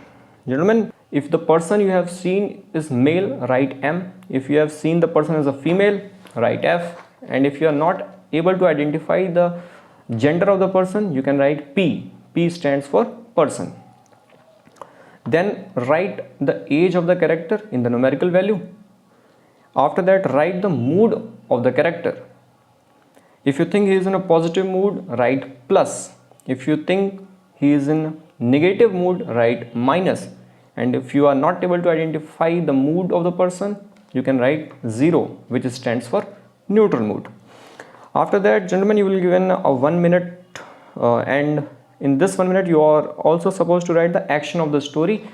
Gentlemen, if the person you have seen is male, write M. If you have seen the person as a female, write F. And if you are not able to identify the gender of the person, you can write P. P stands for person. Then write the age of the character in the numerical value. After that, write the mood of the character. If you think he is in a positive mood, write plus. If you think he is in negative mood, write minus. And if you are not able to identify the mood of the person, you can write 0, which stands for neutral mood. After that, gentlemen, you will be given a 1 minute, and in this 1 minute you are also supposed to write the action of the story.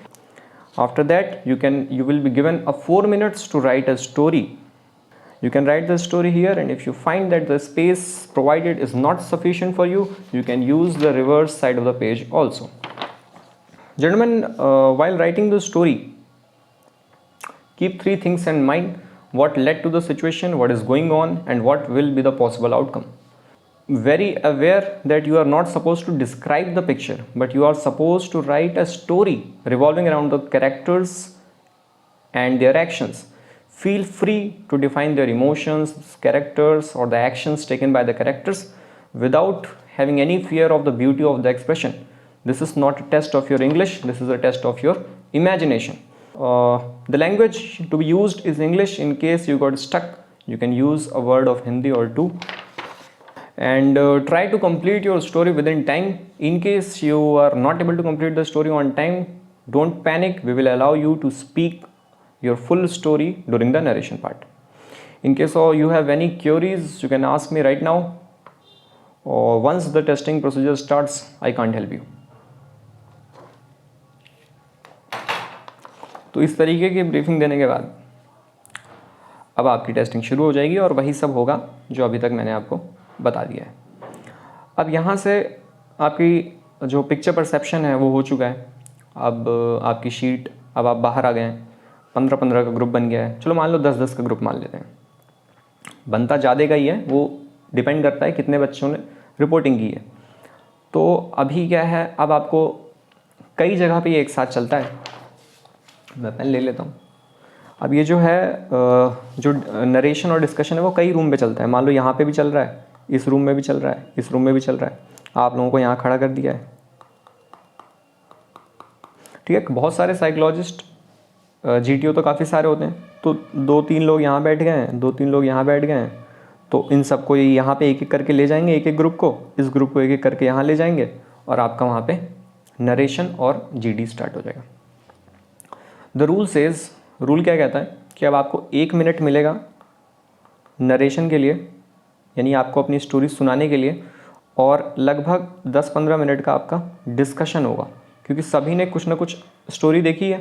After that, you will be given a 4 minutes to write a story. You can write the story here, and if you find that the space provided is not sufficient for you, you can use the reverse side of the page also. Gentlemen, while writing the story, keep 3 things in mind: what led to the situation, what is going on, and what will be the possible outcome. Very aware that you are not supposed to describe the picture, but you are supposed to write a story revolving around the characters and their actions. Feel free to define their emotions, characters, or the actions taken by the characters without having any fear of the beauty of the expression. This is not a test of your English, this is a test of your imagination. The language to be used is English. In case you got stuck, you can use a word of Hindi or two. And try to complete your story within time. In case you are not able to complete the story on time, don't panic. We will allow you to speak your full story during the narration part. In case you have any queries, you can ask me right now, or once the testing procedure starts, I can't help you. तो इस तरीके की ब्रीफिंग देने के बाद अब आपकी टेस्टिंग शुरू हो जाएगी, और वही सब होगा जो अभी तक मैंने आपको बता दिया है. अब यहाँ से आपकी जो पिक्चर परसेप्शन है वो हो चुका है. अब आपकी शीट, अब आप बाहर आ गए हैं. 15-15 का ग्रुप बन गया है. चलो मान लो 10-10 का ग्रुप मान लेते हैं. बनता ज़्यादा का ही है, वो डिपेंड करता है कितने बच्चों ने रिपोर्टिंग की है. तो अभी क्या है, अब आपको कई जगह पे ये एक साथ चलता है. मैं पेन ले लेता हूँ. अब ये जो है, जो नरेशन और डिस्कशन है वो कई रूम पे चलता है. मान लो यहाँ पे भी चल रहा है, इस रूम में भी चल रहा है, इस रूम में भी चल रहा है. आप लोगों को यहाँ खड़ा कर दिया है, ठीक है. बहुत सारे साइकोलॉजिस्ट, GTO तो काफ़ी सारे होते हैं, तो 2-3 लोग यहाँ बैठ गए हैं, 2-3 लोग यहाँ बैठ गए हैं, तो इन सबको यहाँ पे एक एक करके ले जाएंगे, एक एक ग्रुप को, इस ग्रुप को एक एक करके यहाँ ले जाएंगे और आपका वहाँ पे नरेशन और जीडी स्टार्ट हो जाएगा। द रूल सेज, रूल क्या कहता है कि अब आपको 1 मिनट मिलेगा नरेशन के लिए, यानी आपको अपनी स्टोरी सुनाने के लिए, और लगभग 10-15 मिनट का आपका डिस्कशन होगा, क्योंकि सभी ने कुछ ना कुछ स्टोरी देखी है,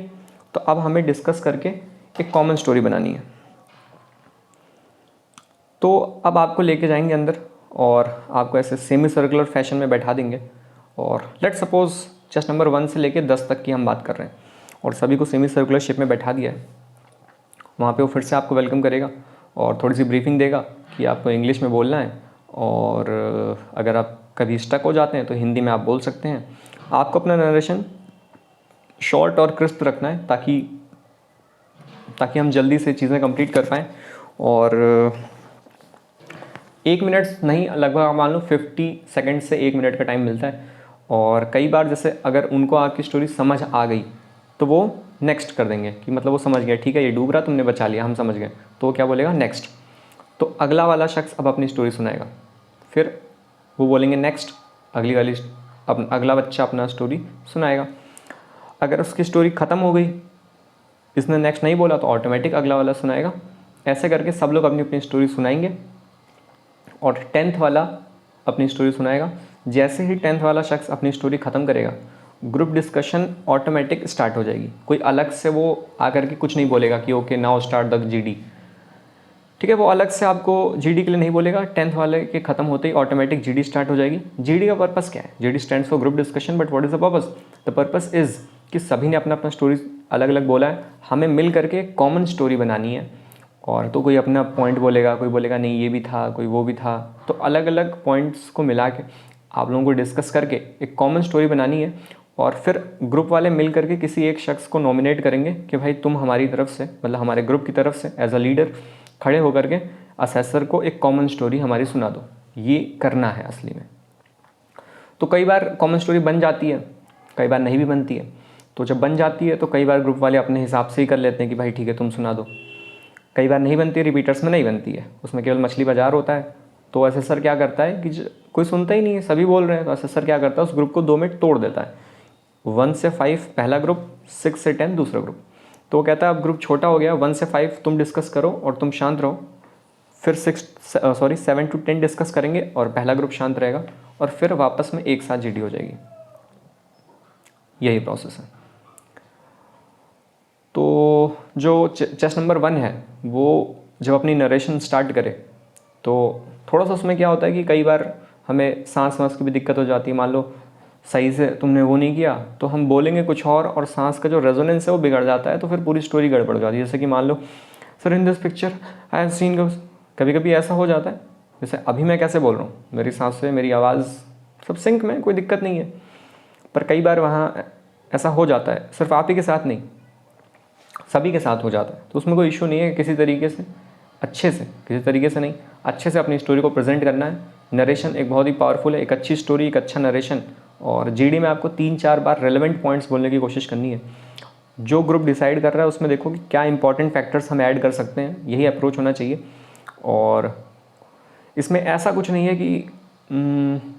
तो अब हमें डिस्कस करके एक कॉमन स्टोरी बनानी है। तो अब आपको लेके जाएंगे अंदर और आपको ऐसे सेमी सर्कुलर फैशन में बैठा देंगे, और लेट्स सपोज चेस्ट नंबर 1 से लेके 10 तक की हम बात कर रहे हैं, और सभी को सेमी सर्कुलर शेप में बैठा दिया है। वहाँ पे वो फिर से आपको वेलकम करेगा और थोड़ी सी ब्रीफिंग देगा कि आपको इंग्लिश में बोलना है, और अगर आप कभी स्टक हो जाते हैं तो हिंदी में आप बोल सकते हैं। आपको अपना नरेशन शॉर्ट और क्रिस्प रखना है ताकि हम जल्दी से चीज़ें कंप्लीट कर पाएँ। और 1 मिनट नहीं, लगभग मान लो 50 सेकंड से 1 मिनट का टाइम मिलता है। और कई बार जैसे अगर उनको आपकी स्टोरी समझ आ गई तो वो नेक्स्ट कर देंगे, कि मतलब वो समझ गया, ठीक है ये डूब रहा, तुमने बचा लिया, हम समझ गए, तो वो क्या बोलेगा, नेक्स्ट। तो अगला वाला शख्स अब अपनी स्टोरी सुनाएगा, फिर वो बोलेंगे नेक्स्ट, अगला बच्चा अपना स्टोरी सुनाएगा। अगर उसकी स्टोरी ख़त्म हो गई, इसने नेक्स्ट नहीं बोला, तो ऑटोमेटिक अगला वाला सुनाएगा। ऐसे करके सब लोग अपनी अपनी स्टोरी सुनाएंगे और 10th वाला अपनी स्टोरी सुनाएगा। जैसे ही 10th वाला शख्स अपनी स्टोरी ख़त्म करेगा, ग्रुप डिस्कशन ऑटोमेटिक स्टार्ट हो जाएगी। कोई अलग से वो आकर के कुछ नहीं बोलेगा कि okay now start the GD, ठीक है, वो अलग से आपको जीडी के लिए नहीं बोलेगा। 10th वाले के ख़त्म होते ही ऑटोमेटिक जीडी स्टार्ट हो जाएगी। जीडी का पर्पस क्या है? GD stands for group discussion, but what is the purpose? The purpose is कि सभी ने अपना अपना स्टोरी अलग अलग बोला है, हमें मिल करके कॉमन स्टोरी बनानी है। और तो कोई अपना पॉइंट बोलेगा, कोई बोलेगा नहीं ये भी था, कोई वो भी था, तो अलग अलग पॉइंट्स को मिला के आप लोगों को डिस्कस करके एक कॉमन स्टोरी बनानी है। और फिर ग्रुप वाले मिल करके किसी एक शख्स को नॉमिनेट करेंगे कि भाई तुम हमारी तरफ से, मतलब हमारे ग्रुप की तरफ से एज अ लीडर खड़े होकर के असेसर को एक कॉमन स्टोरी हमारी सुना दो। ये करना है असली में। तो कई बार कॉमन स्टोरी बन जाती है, कई बार नहीं भी बनती है। तो जब बन जाती है तो कई बार ग्रुप वाले अपने हिसाब से ही कर लेते हैं कि भाई ठीक है तुम सुना दो। कई बार नहीं बनती है, रिपीटर्स में नहीं बनती है, उसमें केवल मछली बाजार होता है। तो असेसर क्या करता है कि कोई सुनता ही नहीं है, सभी बोल रहे हैं, तो असेसर क्या करता है, उस ग्रुप को 2 में तोड़ देता है। 1 से 5 पहला ग्रुप, 6 से 10 दूसरा ग्रुप। तो वो कहता है अब ग्रुप छोटा हो गया, 1 से 5 तुम डिस्कस करो और तुम शांत रहो, फिर 7 to 10 डिस्कस करेंगे और पहला ग्रुप शांत रहेगा, और फिर वापस में एक साथ जीडी हो जाएगी। यही प्रोसेस है। तो जो चेस्ट नंबर 1 है वो जब अपनी नरेशन स्टार्ट करे तो थोड़ा सा उसमें क्या होता है कि कई बार हमें सांस वाँस की भी दिक्कत हो जाती है। मान लो सही से तुमने वो नहीं किया तो हम बोलेंगे कुछ और सांस का जो रेजोनेंस है वो बिगड़ जाता है, तो फिर पूरी स्टोरी गड़बड़ जाती है। जैसे कि मान लो sir in this picture I have seen girls, कभी कभी ऐसा हो जाता है। जैसे अभी मैं कैसे बोल रहा हूँ, मेरी सांस से मेरी आवाज़ सब सिंक में, कोई दिक्कत नहीं है, पर कई बार वहाँ ऐसा हो जाता है। सिर्फ आप ही के साथ नहीं, सभी के साथ हो जाता है। तो उसमें कोई इशू नहीं है, किसी तरीके से अच्छे से, किसी तरीके से नहीं, अच्छे से अपनी स्टोरी को प्रेजेंट करना है। नरेशन एक बहुत ही पावरफुल है, एक अच्छी स्टोरी, एक अच्छा नरेशन। और जीडी में आपको 3-4 बार रेलेवेंट पॉइंट्स बोलने की कोशिश करनी है। जो ग्रुप डिसाइड कर रहा है उसमें देखो कि क्या इंपॉर्टेंट फैक्टर्स हम ऐड कर सकते हैं, यही अप्रोच होना चाहिए। और इसमें ऐसा कुछ नहीं है कि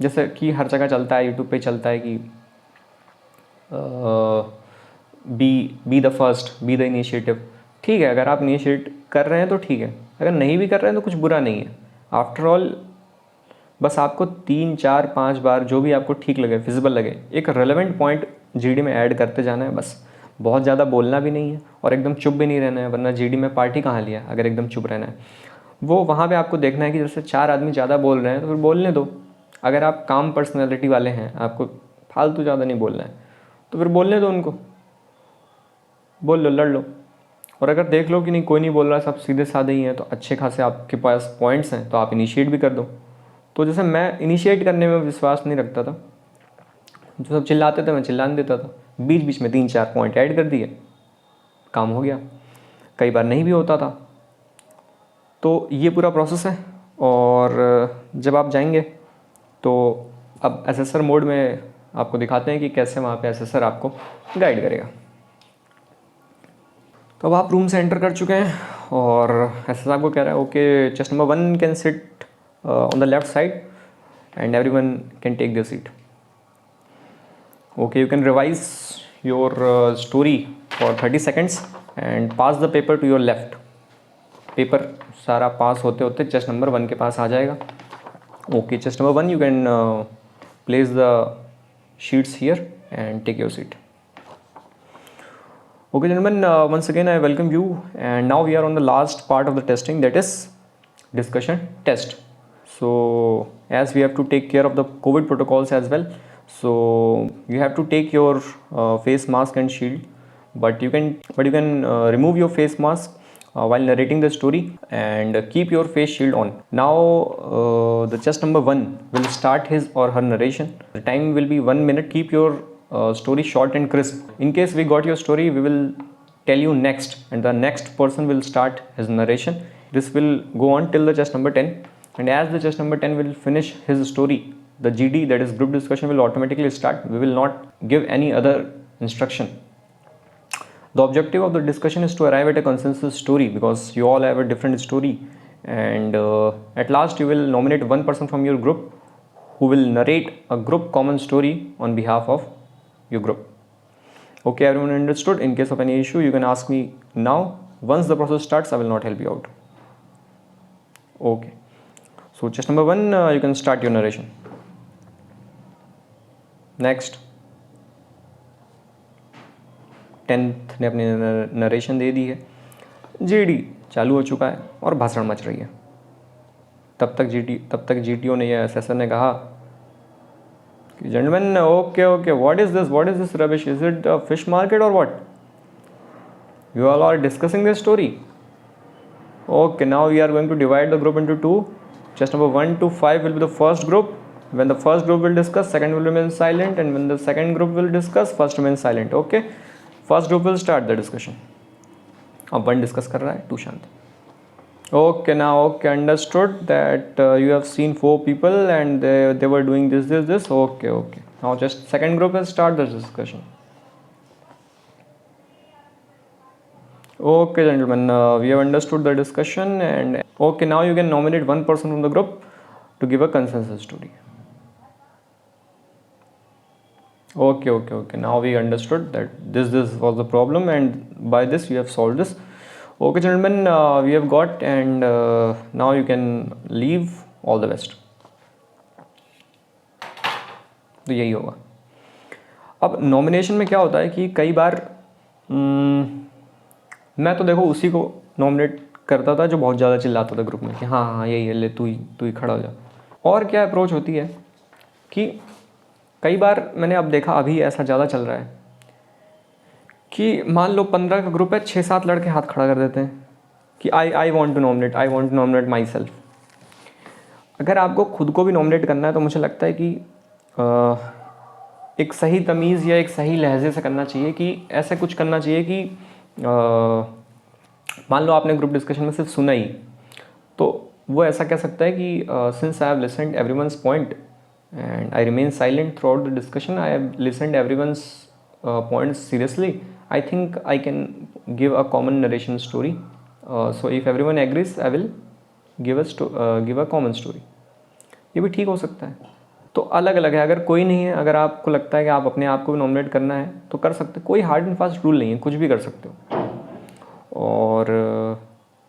जैसे कि हर जगह चलता है, यूट्यूब पे चलता है कि be the first, be the initiative. ठीक है, अगर आप इनिशिएट कर रहे हैं तो ठीक है, अगर नहीं भी कर रहे हैं तो कुछ बुरा नहीं है। आफ्टर ऑल बस आपको 3-4-5 बार जो भी आपको ठीक लगे, फिजिबल लगे, एक रेलेवेंट पॉइंट जीडी में ऐड करते जाना है बस। बहुत ज़्यादा बोलना भी नहीं है और एकदम चुप भी नहीं रहना है, वरना जीडी में पार्टी कहाँ लिया अगर एकदम चुप रहना है। वो वहाँ पे आपको देखना है कि जैसे 4 आदमी ज़्यादा बोल रहे हैं तो फिर बोलने दो। अगर आप काम पर्सनैलिटी वाले हैं, आपको फालतू ज़्यादा नहीं बोलना है, तो फिर बोलने दो उनको, बोल लो, लड़ लो। और अगर देख लो कि नहीं कोई नहीं बोल रहा, सब सीधे साधे ही हैं, तो अच्छे खासे आपके पास पॉइंट्स हैं, तो आप इनिशिएट भी कर दो। तो जैसे मैं इनिशिएट करने में विश्वास नहीं रखता था, जो सब चिल्लाते थे मैं चिल्लाने देता था, बीच बीच में 3-4 पॉइंट ऐड कर दिए, काम हो गया। कई बार नहीं भी होता था। तो ये पूरा प्रोसेस है। और जब आप जाएंगे तो अब असेसर मोड में आपको दिखाते हैं कि कैसे वहाँ पे असेसर आपको गाइड करेगा। तो अब आप रूम से एंटर कर चुके हैं और असेसर आपको कह रहा है okay chest number 1 can sit on the left side and everyone can take their seat. Okay, you can revise your story for 30 seconds and pass the paper to your left. Paper सारा पास होते होते चेस्ट नंबर 1 के पास आ जाएगा. Okay, chest number 1, you can place the sheets here and take your seat. Okay gentlemen, once again I welcome you, and now we are on the last part of the testing, that is discussion test. So as we have to take care of the COVID protocols as well, so you have to take your face mask and shield, but you can remove your face mask while narrating the story and keep your face shield on. Now the chest number 1 will start his or her narration. The time will be 1 minute. Keep your story short and crisp. In case we got your story, we will tell you next, and the next person will start his narration. This will go on till the chest number 10, and as the chest number 10 will finish his story, the GD, that is group discussion, will automatically start. We will not give any other instruction. The objective of the discussion is to arrive at a consensus story, because you all have a different story, and at last you will nominate one person from your group who will narrate a group common story on behalf of your group. Okay, everyone understood? In case of any issue, you can ask me now. Once the process starts, I will not help you out. Okay, so chest number 1, you can start your narration. Next. 10th ने अपनी नरेशन दे दी है, जीडी चालू हो चुका है और भाषण मच रही है. तब तक जीटीओ ने या एसएसआर ने कहा कि gentleman, okay, what is this rubbish, is it a fish market or what? You all are discussing this story. Okay, now we are going to divide the group into 2. Chest number 1 to 5 will be the first group. When the first group will discuss, second will remain silent, and when the second group will discuss, first remain silent. Okay, first group will start the discussion. अब 1 डिस्कस कर रहा है, 2 शांत. Okay, now okay, understood that you have seen 4 people and they were doing this. Okay. Now just second group will start the discussion. Okay gentlemen, we have understood the discussion, and okay, now you can nominate one person from the group to give a consensus story. Okay, now we understood that this was the problem, and by this we have solved this. Okay gentlemen, we have got, and now you can leave. All the best. तो यही होगा. अब नॉमिनेशन में क्या होता है कि कई बार मैं तो देखो उसी को नॉमिनेट करता था जो बहुत ज़्यादा चिल्लाता था ग्रुप में कि हाँ यही है, ले तू ही खड़ा हो जा. और क्या अप्रोच होती है कि कई बार मैंने अब देखा, अभी ऐसा ज़्यादा चल रहा है कि मान लो 15 का ग्रुप है, 6-7 लड़के हाथ खड़ा कर देते हैं कि I want to nominate myself. अगर आपको खुद को भी नॉमिनेट करना है तो मुझे लगता है कि एक सही तमीज़ या एक सही लहजे से करना चाहिए, कि ऐसे कुछ करना चाहिए कि मान लो आपने ग्रुप डिस्कशन में सिर्फ सुना ही, तो वो ऐसा कह सकता है कि since I have listened everyone's point and I remain silent throughout the discussion, I have listened everyone's points seriously, I think I can give a common narration story. So if everyone agrees, I will give a common story. ये भी ठीक हो सकता है. तो अलग अलग है. अगर कोई नहीं है, अगर आपको लगता है कि आप अपने आप को भी नॉमिनेट करना है तो कर सकते. कोई हार्ड एंड फास्ट रूल नहीं है, कुछ भी कर सकते हो. और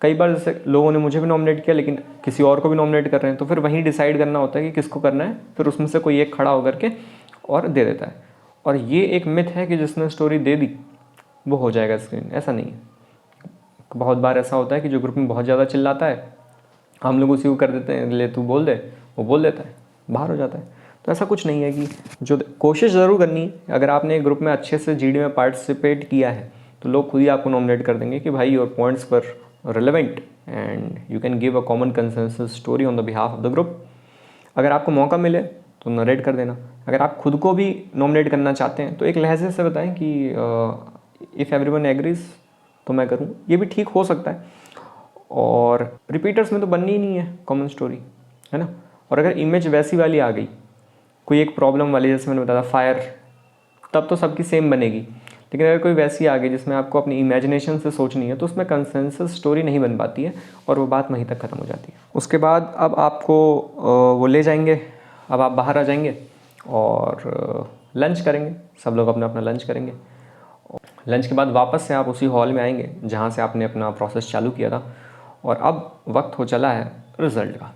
कई बार जैसे लोगों ने मुझे भी नॉमिनेट किया, लेकिन किसी और को भी नॉमिनेट कर रहे हैं, तो फिर वहीं डिसाइड करना होता है कि किसको करना है. फिर उसमें से कोई एक खड़ा होकर के और दे देता है. और ये एक मिथ है कि जिसने स्टोरी दे दी वो हो जाएगा स्क्रीन. ऐसा नहीं है. बहुत बार ऐसा होता है कि जो ग्रुप में बहुत ज़्यादा चिल्लाता है, हम लोग उसी को कर देते हैं, ले तू बोल दे, वो बोल देता है, बाहर हो जाता है. तो ऐसा कुछ नहीं है. कि जो कोशिश ज़रूर करनी है, अगर आपने ग्रुप में अच्छे से जीडी में पार्टिसिपेट किया है तो लोग खुद ही आपको नॉमिनेट कर देंगे कि भाई your points were relevant and you can give a common consensus story on the behalf of the group. अगर आपको मौका मिले तो नरेट कर देना. अगर आप खुद को भी नॉमिनेट करना चाहते हैं तो एक लहजे से बताएं कि इफ़ एवरीवन एग्रीज तो मैं करूं. ये भी ठीक हो सकता है. और रिपीटर्स में तो बननी ही नहीं है कॉमन स्टोरी, है ना. और अगर इमेज वैसी वाली आ गई, कोई एक प्रॉब्लम वाली, जैसे मैंने बताया फायर, तब तो सबकी सेम बनेगी. लेकिन अगर कोई वैसी आ गई जिसमें आपको अपनी इमेजिनेशन से सोचनी है तो उसमें कंसेंसस स्टोरी नहीं बन पाती है और वो बात वहीं तक ख़त्म हो जाती है। उसके बाद अब आपको वो ले जाएंगे, अब आप बाहर आ जाएंगे और लंच करेंगे, सब लोग अपना अपना लंच करेंगे। लंच के बाद वापस से आप उसी हॉल में आएंगे जहाँ से आपने अपना प्रोसेस चालू किया था, और अब वक्त हो चला है रिज़ल्ट का।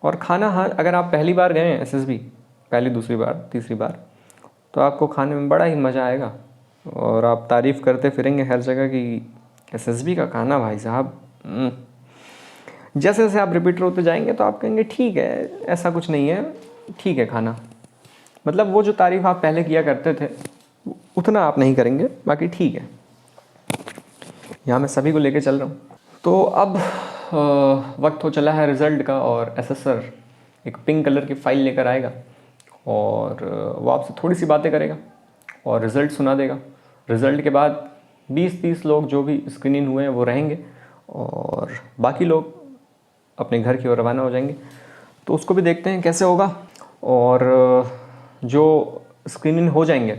और खाना, हाँ, अगर आप पहली बार गए हैं एसएसबी, पहली दूसरी बार तीसरी बार, तो आपको खाने में बड़ा ही मज़ा आएगा और आप तारीफ़ करते फिरेंगे हर जगह कि एसएसबी का खाना भाई साहब। जैसे जैसे आप रिपीटर होते जाएंगे तो आप कहेंगे ठीक है, ऐसा कुछ नहीं है, ठीक है खाना। मतलब वो जो तारीफ़ आप पहले किया करते थे उतना आप नहीं करेंगे, बाकी ठीक है। यहाँ मैं सभी को लेके चल रहा हूँ। तो अब वक्त हो चला है रिज़ल्ट का, और एसेसर एक पिंक कलर की फ़ाइल लेकर आएगा और वो आपसे थोड़ी सी बातें करेगा और रिज़ल्ट सुना देगा। रिज़ल्ट के बाद 20-30 लोग जो भी स्क्रीन इन हुए हैं वो रहेंगे और बाकी लोग अपने घर की ओर रवाना हो जाएंगे। तो उसको भी देखते हैं कैसे होगा। और जो स्क्रीन इन हो जाएंगे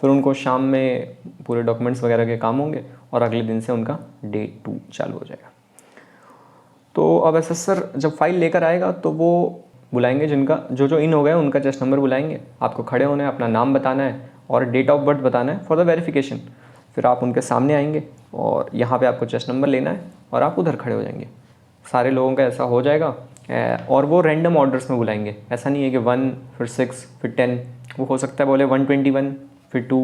फिर उनको शाम में पूरे डॉक्यूमेंट्स वगैरह के काम होंगे और अगले दिन से उनका डे 2 चालू हो जाएगा। तो अब एसेसर जब फाइल लेकर आएगा तो वो बुलाएंगे जिनका जो इन हो गए उनका चेस्ट नंबर बुलाएंगे। आपको खड़े होना है, अपना नाम बताना है और डेट ऑफ बर्थ बताना है फॉर द वेरिफिकेशन। फिर आप उनके सामने आएंगे और यहाँ पे आपको चेस्ट नंबर लेना है और आप उधर खड़े हो जाएंगे। सारे लोगों का ऐसा हो जाएगा और वो रैंडम ऑर्डर्स में बुलाएंगे। ऐसा नहीं है कि 1 फिर 6 फिर 10, वो हो सकता है बोले 121 फिर 2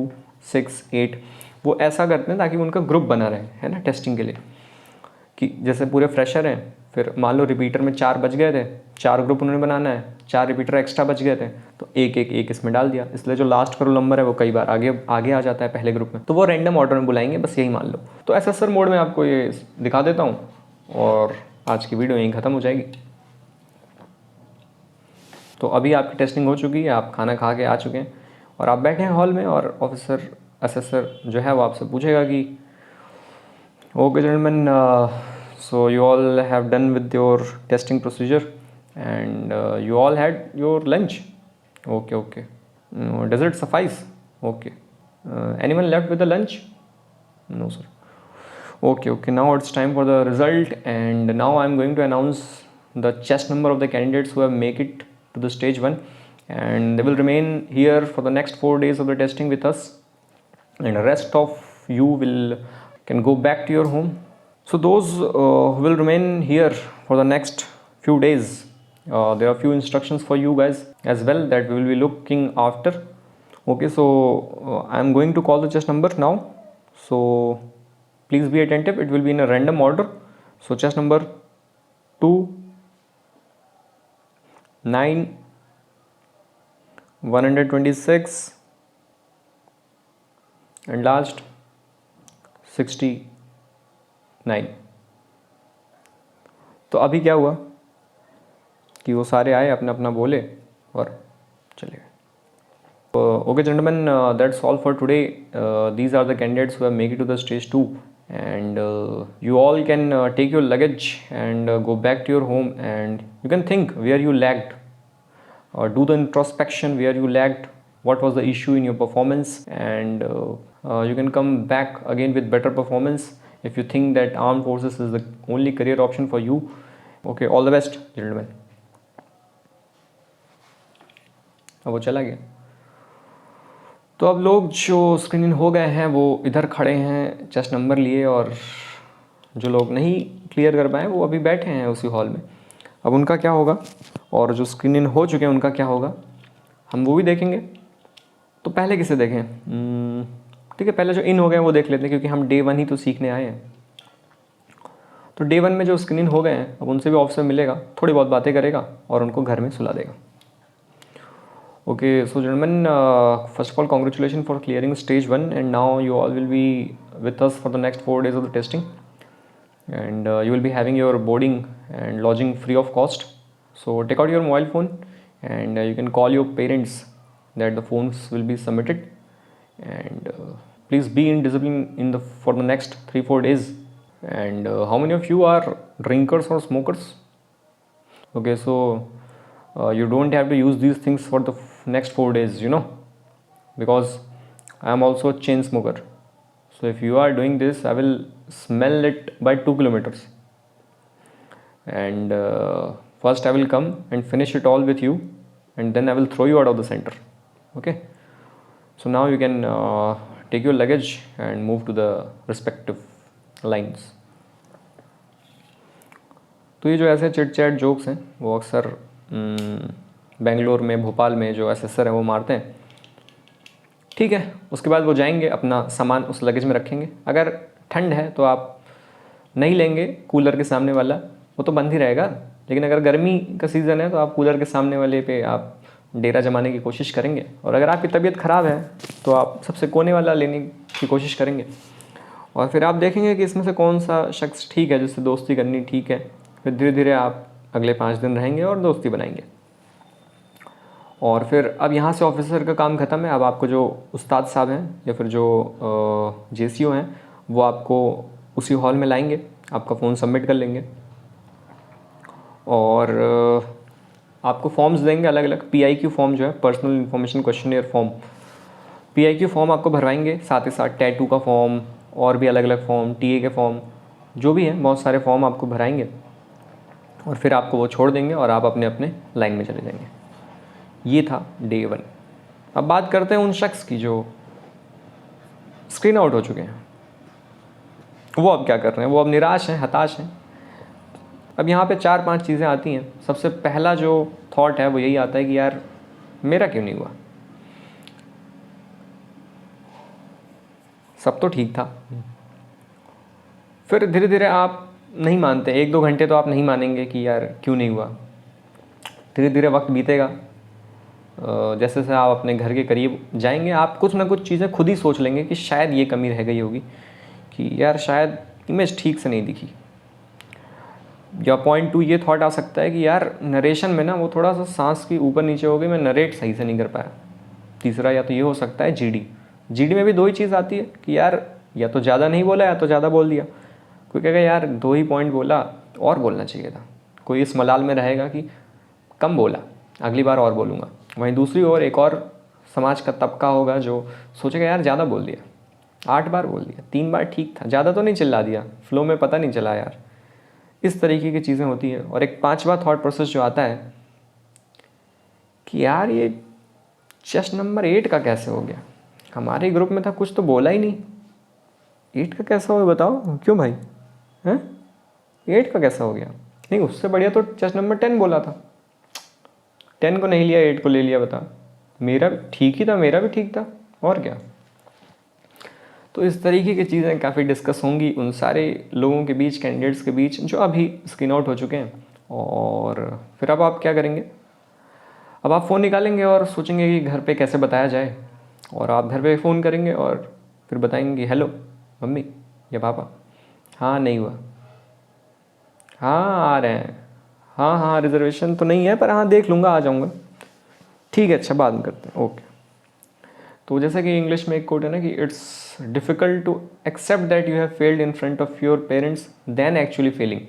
6 8। वो ऐसा करते हैं ताकि उनका ग्रुप बना रहे, है ना, टेस्टिंग के लिए। कि जैसे पूरे फ्रेशर हैं, फिर मान लो रिपीटर में 4 बच गए थे, 4 ग्रुप उन्होंने बनाना है, 4 रिपीटर एक्स्ट्रा बच गए थे तो एक इसमें डाल दिया, इसलिए जो लास्ट का रोल नंबर है वो कई बार आगे आ जाता है पहले ग्रुप में। तो वो रैंडम ऑर्डर में बुलाएंगे, बस यही मान लो। तो एसेसर मोड में आपको ये दिखा देता हूँ और आज की वीडियो यहीं ख़त्म हो जाएगी। तो अभी आपकी टेस्टिंग हो चुकी है, आप खाना खा के आ चुके हैं और आप बैठे हैं हॉल में, और ऑफिसर एसेसर जो है वो आपसे पूछेगा कि okay gentleman, so you all have done with your testing procedure and you all had your lunch. Okay. Does it suffice? Okay. Anyone left with the lunch? No sir. Okay, now it's time for the result, and now I'm going to announce the chest number of the candidates who have make it to the stage 1, and they will remain here for the next 4 days of the testing with us, and the rest of you can go back to your home. So those who will remain here for the next few days, there are few instructions for you guys as well that we will be looking after. Okay, so I am going to call the chest number now, so please be attentive. It will be in a random order. So chest number 2 9 126 and last 69. तो अभी क्या हुआ कि वो सारे आए, अपना अपना बोले और चले गए। Okay gentlemen, that's all for today. These are the candidates who have made it to the stage 2, and you all can take your luggage and go back to your home, and you can think where you lagged, do the introspection where you lagged, what was the issue in your performance, and you can come back again with better performance if you think that armed forces is the only career option for you. Okay, all the best gentlemen. अब वो चला गया। तो अब लोग जो स्क्रीन इन हो गए हैं वो इधर खड़े हैं चेस्ट नंबर लिए, और जो लोग नहीं क्लियर कर पाए वो अभी बैठे हैं उसी हॉल में। अब उनका क्या होगा और जो स्क्रीन इन हो चुके हैं उनका क्या होगा, हम वो भी देखेंगे। तो पहले किसे देखें? ठीक है, पहले जो इन हो गए वो देख लेते हैं, क्योंकि हम डे 1 ही तो सीखने आए हैं। तो डे 1 में जो स्क्रीन इन हो गए हैं, अब उनसे भी ऑफिसर मिलेगा, थोड़ी बहुत बातें करेगा और उनको घर में सुला देगा। Okay, so gentlemen, first of all, congratulations for clearing stage 1, and now you all will be with us for the next 4 days of the testing, and you will be having your boarding and lodging free of cost. So take out your mobile phone and you can call your parents that the phones will be submitted, and please be in discipline for the next 3-4 days. And how many of you are drinkers or smokers? Okay, so you don't have to use these things for the next 4 days, because I am also a chain smoker. So if you are doing this, I will smell it by 2 kilometers. And first I will come and finish it all with you, and then I will throw you out of the center. Okay. So now you can take your luggage and move to the respective lines. तो ये जो ऐसे चिट चैट जोक्स हैं वो अक्सर बेंगलोर में, भोपाल में जो एसेसर हैं वो मारते हैं। ठीक है, उसके बाद वो जाएंगे, अपना सामान उस लगेज में रखेंगे। अगर ठंड है तो आप नहीं लेंगे कूलर के सामने वाला, वो तो बंद ही रहेगा। लेकिन अगर गर्मी का सीज़न है तो आप कूलर के सामने वाले पे आप डेरा जमाने की कोशिश करेंगे। और अगर आपकी तबीयत ख़राब है तो आप सबसे कोने वाला लेने की कोशिश करेंगे। और फिर आप देखेंगे कि इसमें से कौन सा शख्स ठीक है, जिससे दोस्ती करनी ठीक है। फिर धीरे धीरे आप अगले 5 दिन रहेंगे और दोस्ती बनाएंगे। और फिर अब यहाँ से ऑफिसर का काम ख़त्म है। अब आपको जो उस्ताद साहब हैं या फिर जो JCO हैं वो आपको उसी हॉल में लाएंगे, आपका फ़ोन सबमिट कर लेंगे और आपको फॉर्म्स देंगे अलग अलग। PIQ फॉर्म जो है, personal information questionnaire form, PIQ form आपको भरवाएंगे। साथ ही साथ टैटू का फॉर्म और भी अलग अलग फॉर्म, TA के फॉर्म, जो भी हैं बहुत सारे फॉर्म आपको भराएंगे। और फिर आपको वो छोड़ देंगे और आप अपने अपने लाइन में चले जाएंगे। ये था Day 1। अब बात करते हैं उन शख्स की जो स्क्रीन आउट हो चुके हैं। वो अब क्या कर रहे हैं? वो अब निराश हैं, हताश हैं। अब यहाँ पे 4-5 चीज़ें आती हैं। सबसे पहला जो थॉट है वो यही आता है कि यार मेरा क्यों नहीं हुआ, सब तो ठीक था। फिर धीरे धीरे आप नहीं मानते, 1-2 घंटे तो आप नहीं मानेंगे कि यार क्यों नहीं हुआ। धीरे धीरे वक्त बीतेगा, जैसे जैसे आप अपने घर के करीब जाएंगे आप कुछ ना कुछ चीज़ें खुद ही सोच लेंगे कि शायद ये कमी रह गई होगी, कि यार शायद इमेज ठीक से नहीं दिखी। या पॉइंट 2 ये थॉट आ सकता है कि यार नरेशन में ना वो थोड़ा सा सांस की ऊपर नीचे हो गई, मैं नरेट सही से नहीं कर पाया। तीसरा या तो ये हो सकता है GD में भी 2 ही चीज़ आती है कि यार या तो ज़्यादा नहीं बोला या तो ज़्यादा बोल दिया। कोई कहेगा यार 2 ही पॉइंट बोला, और बोलना चाहिए था। कोई इस मलाल में रहेगा कि कम बोला, अगली बार और बोलूँगा। वहीं दूसरी ओर एक और समाज का तबका होगा जो सोचेगा यार ज़्यादा बोल दिया, 8 बार बोल दिया, 3 बार ठीक था, ज़्यादा तो नहीं चिल्ला दिया, फ्लो में पता नहीं चला यार। इस तरीके की चीज़ें होती हैं। और एक 5वां थॉट प्रोसेस जो आता है कि यार ये चेस्ट नंबर 8 का कैसे हो गया, हमारे ग्रुप में था, कुछ तो बोला ही नहीं, 8 का कैसा हो बताओ, क्यों भाई हैं, 8 का कैसा हो गया? नहीं, उससे बढ़िया तो चेस्ट नंबर 10 बोला था, 10 को नहीं लिया, 8 को ले लिया, बता। मेरा ठीक ही था, मेरा भी ठीक था, और क्या। तो इस तरीके की चीज़ें काफ़ी डिस्कस होंगी उन सारे लोगों के बीच, कैंडिडेट्स के बीच जो अभी स्क्रीन आउट हो चुके हैं। और फिर अब आप क्या करेंगे? अब आप फ़ोन निकालेंगे और सोचेंगे कि घर पे कैसे बताया जाए। और आप घर पे फ़ोन करेंगे और फिर बताएंगे हेलो मम्मी या पापा, हाँ नहीं हुआ, हाँ आ रहे हैं, हाँ हाँ रिजर्वेशन तो नहीं है पर हाँ देख लूँगा, आ जाऊँगा, ठीक है अच्छा बाद में करते हैं, ओके। तो जैसे कि इंग्लिश में एक कोट है ना कि it's difficult to accept that you have failed in front of your parents then actually failing.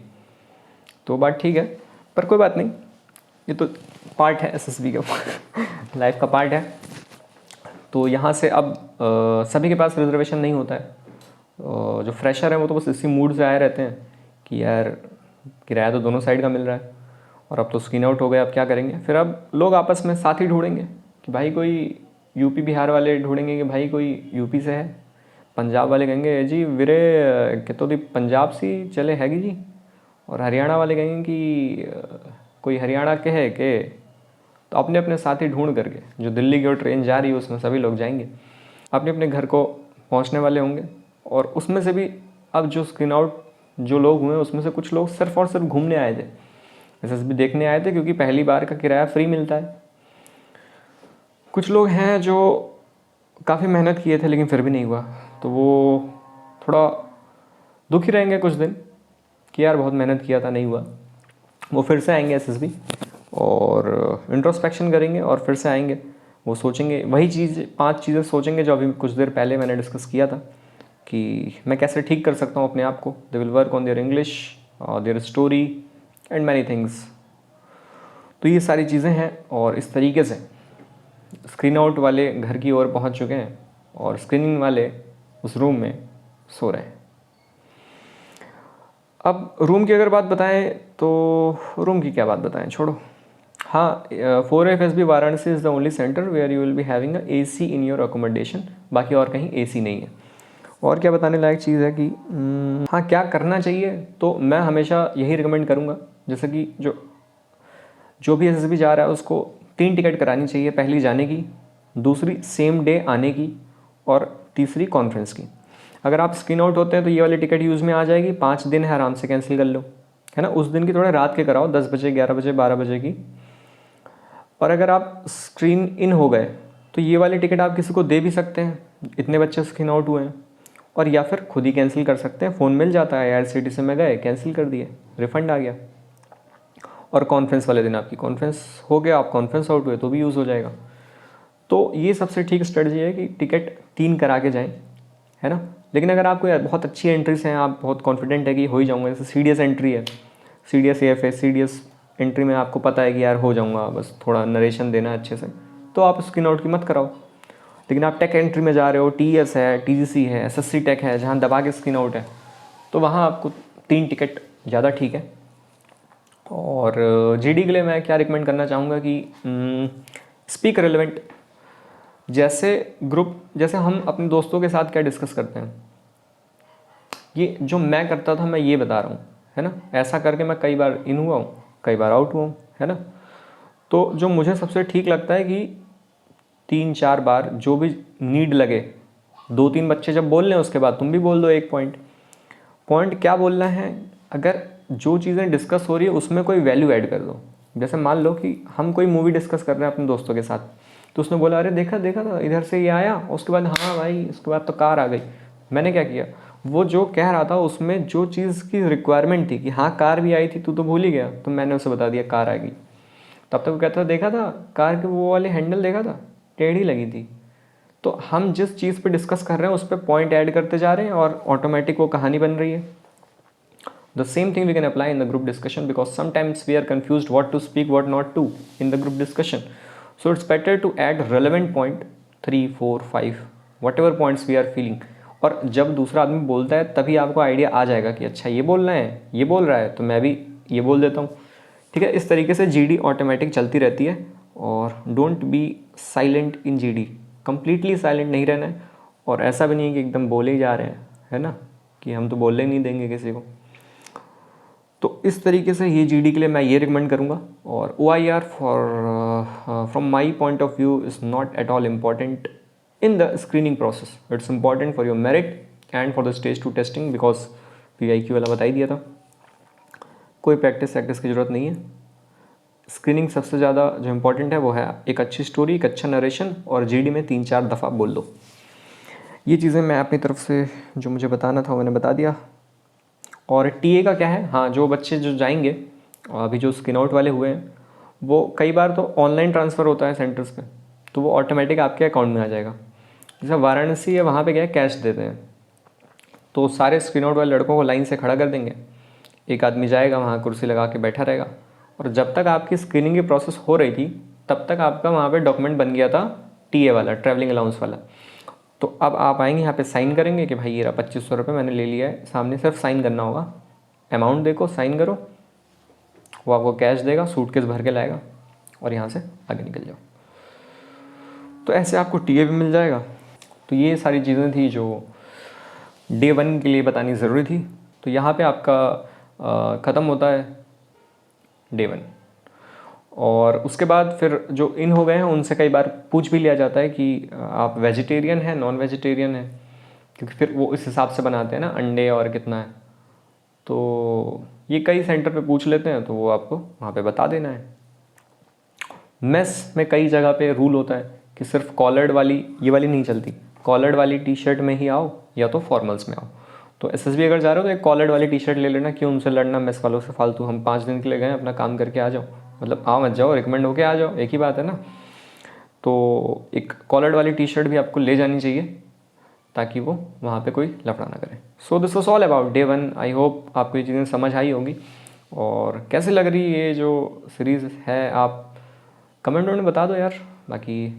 तो बात ठीक है, पर कोई बात नहीं, ये तो पार्ट है SSB का लाइफ का पार्ट है। तो यहाँ से अब सभी के पास रिजर्वेशन नहीं होता है। जो फ्रेशर हैं वो तो बस इसी मूड से आए रहते हैं कि यार किराया तो दोनों साइड का मिल रहा है और अब तो स्क्रीन आउट हो गए, अब क्या करेंगे। फिर अब लोग आपस में साथी ढूंढेंगे कि भाई कोई यूपी बिहार वाले ढूंढेंगे कि भाई कोई यूपी से है, पंजाब वाले कहेंगे जी वीरे के तो दी पंजाब सी चले हैगी जी, और हरियाणा वाले कहेंगे कि कोई हरियाणा के है के। तो अपने अपने साथी ढूंढ करके जो दिल्ली की ओर ट्रेन जा रही है उसमें सभी लोग जाएंगे, अपने अपने घर को पहुंचने वाले होंगे। और उसमें से भी अब जो स्क्रीन आउट जो लोग हुए उसमें से कुछ लोग सिर्फ और सिर्फ घूमने आए थे, SSB देखने आए थे, क्योंकि पहली बार का किराया फ्री मिलता है। कुछ लोग हैं जो काफ़ी मेहनत किए थे लेकिन फिर भी नहीं हुआ, तो वो थोड़ा दुखी रहेंगे कुछ दिन कि यार बहुत मेहनत किया था नहीं हुआ। वो फिर से आएंगे SSB और इंट्रोस्पेक्शन करेंगे और फिर से आएंगे। वो सोचेंगे वही चीज़, 5 चीज़ें सोचेंगे जो अभी कुछ देर पहले मैंने डिस्कस किया था कि मैं कैसे ठीक कर सकता हूँ अपने आप को। They will work on their English, their story and many things. तो ये सारी चीज़ें हैं और इस तरीके से स्क्रीन आउट वाले घर की ओर पहुँच चुके हैं और स्क्रीनिंग वाले उस रूम में सो रहे हैं। अब रूम की अगर बात बताएं तो रूम की क्या बात बताएं, छोड़ो। हाँ, 4FSB Varanasi is the only centre where you will be having a AC in your accommodation. बाकी और कहीं AC नहीं है। और क्या बताने लायक चीज़ है कि हाँ, क्या करना चाहिए, तो मैं हमेशा यही रिकमेंड करूँगा, जैसे कि जो भी SSB जा रहा है उसको 3 टिकट करानी चाहिए। पहली जाने की, दूसरी सेम डे आने की, और तीसरी कॉन्फ्रेंस की। अगर आप स्क्रीन आउट होते हैं तो ये वाली टिकट यूज़ में आ जाएगी। 5 दिन है, आराम से कैंसिल कर लो, है ना। उस दिन की थोड़े रात के कराओ, 10 बजे, 11 बजे, 12 बजे की। और अगर आप स्क्रीन इन हो गए तो ये वाली टिकट आप किसी को दे भी सकते हैं, इतने बच्चे स्क्रीन आउट हुए हैं। और या फिर खुद ही कैंसिल कर सकते हैं, फ़ोन मिल जाता है, IRCTC में गए, कैंसिल कर दिए, रिफ़ंड आ गया। और कॉन्फ्रेंस वाले दिन आपकी कॉन्फ्रेंस हो गया, आप कॉन्फ्रेंस आउट हुए तो भी यूज़ हो जाएगा। तो ये सबसे ठीक स्ट्रेटजी है कि टिकट 3 करा के जाएँ, है ना। लेकिन अगर आपको बहुत अच्छी एंट्रीज हैं, आप बहुत कॉन्फिडेंट है कि हो ही जाऊँगा, जैसे CDS एंट्री है, CDS AFS, CDS एंट्री में आपको पता है कि यार हो जाऊँगा, बस थोड़ा नरेशन देना है अच्छे से, तो आप स्क्रीन आउट की मत कराओ। लेकिन आप टेक एंट्री में जा रहे हो, TS है, TGC है, SSC टेक है, जहाँ दबा के स्क्रीन आउट है, तो वहाँ आपको 3 टिकट ज़्यादा ठीक है। और GD के लिए मैं क्या रिकमेंड करना चाहूँगा कि स्पीक रेलेवेंट। जैसे हम अपने दोस्तों के साथ क्या डिस्कस करते हैं, ये जो मैं करता था मैं ये बता रहा हूँ, है ना। ऐसा करके मैं कई बार इन हुआ हूँ, कई बार आउट हुआ हूँ, है ना। तो जो मुझे सबसे ठीक लगता है कि 3-4 बार जो भी नीड लगे, 2-3 बच्चे जब बोल लें उसके बाद तुम भी बोल दो एक पॉइंट क्या बोलना है। अगर जो चीज़ें डिस्कस हो रही है उसमें कोई वैल्यू ऐड कर दो। जैसे मान लो कि हम कोई मूवी डिस्कस कर रहे हैं अपने दोस्तों के साथ, तो उसने बोला अरे देखा था इधर से ये आया, उसके बाद हाँ भाई उसके बाद तो कार आ गई। मैंने क्या किया, वो जो कह रहा था उसमें जो चीज़ की रिक्वायरमेंट थी कि हाँ कार भी आई थी, तू तो भूल ही गया, तो मैंने उसे बता दिया कार आ गई। तब तक वो कहता था देखा था कार के वो वाले हैंडल, देखा था टेढ़ी लगी थी। तो हम जिस चीज़ पे डिस्कस कर रहे हैं उस पर पॉइंट ऐड करते जा रहे हैं और ऑटोमेटिक वो कहानी बन रही है। The same thing we can apply in the group discussion, because sometimes we are confused what to speak, what not to in the group discussion. So it's better to add relevant point 3, 4, 5, whatever points we are feeling. और जब दूसरा आदमी बोलता है तभी आपको आइडिया आ जाएगा कि अच्छा ये बोलना है, ये बोल रहा है, तो मैं भी ये बोल देता हूँ। ठीक है, इस तरीके से GD ऑटोमेटिक चलती रहती है। और don't be silent in GD, completely silent नहीं रहना है। और ऐसा भी नहीं है कि एकदम बोले ही जा रहे हैं, है ना, कि हम तो बोलने ही नहीं देंगे किसी को। तो इस तरीके से ये GD के लिए मैं ये रिकमेंड करूँगा। और OIR from my point of view is not at all important in the screening process. It's important for your merit and for the stage 2 testing, because PIQ वाला बता ही दिया था। कोई प्रैक्टिस की ज़रूरत नहीं है। स्क्रीनिंग सबसे ज़्यादा जो इम्पोर्टेंट है वो है एक अच्छी स्टोरी, एक अच्छा नरेशन, और GD में 3-4 दफ़ा बोल दो। ये चीज़ें मैं अपनी तरफ से जो मुझे बताना था मैंने बता दिया। और TA का क्या है, हाँ, जो बच्चे जो जाएंगे अभी जो स्क्रीन आउट वाले हुए हैं, वो कई बार तो ऑनलाइन ट्रांसफ़र होता है सेंटर्स पे, तो वो ऑटोमेटिक आपके अकाउंट में आ जाएगा। जैसे वाराणसी है, वहाँ पे क्या है, कैश देते हैं, तो सारे स्क्रीन आउट वाले लड़कों को लाइन से खड़ा कर देंगे, एक आदमी जाएगा वहाँ कुर्सी लगा के बैठा रहेगा, और जब तक आपकी स्क्रीनिंग की प्रोसेस हो रही थी तब तक आपका वहाँ पर डॉक्यूमेंट बन गया था TA वाला, ट्रैवलिंग अलाउंस वाला। तो अब आप आएंगे यहाँ पे साइन करेंगे कि भाई ये रहा 2500 रुपये मैंने ले लिया है, सामने सिर्फ साइन करना होगा, अमाउंट देखो, साइन करो, वो आपको कैश देगा, सूटकेस भर के लाएगा, और यहाँ से आगे निकल जाओ। तो ऐसे आपको TA भी मिल जाएगा। तो ये सारी चीज़ें थी जो Day 1 के लिए बतानी ज़रूरी थी। तो यहाँ पे आपका ख़त्म होता है Day 1। और उसके बाद फिर जो इन हो गए हैं उनसे कई बार पूछ भी लिया जाता है कि आप वेजिटेरियन हैं, नॉन वेजिटेरियन हैं, क्योंकि फिर वो इस हिसाब से बनाते हैं ना अंडे और कितना है। तो ये कई सेंटर पे पूछ लेते हैं, तो वो आपको वहाँ पे बता देना है। मेस में कई जगह पे रूल होता है कि सिर्फ कॉलर्ड वाली, ये वाली नहीं चलती, कॉलर्ड वाली T-शर्ट में ही आओ या तो फॉर्मल्स में आओ। तो SSB अगर जा रहे हो तो एक कॉलर्ड वाली T-शर्ट ले लेना, क्यों उनसे लड़ना मेस वालों से फालतू। हम 5 दिन के लिए गए, अपना काम करके आ जाओ, मतलब आओ मत जाओ, रिकमेंड होके आ जाओ, एक ही बात है ना। तो एक कॉलर्ड वाली T-शर्ट भी आपको ले जानी चाहिए ताकि वो वहाँ पे कोई लफड़ा ना करे। So this was all about Day 1। I hope आपको ये चीज़ें समझ आई होंगी। और कैसे लग रही ये जो सीरीज़ है आप कमेंट में बता दो यार। बाकी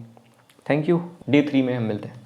थैंक यू। Day 3 में हम मिलते हैं।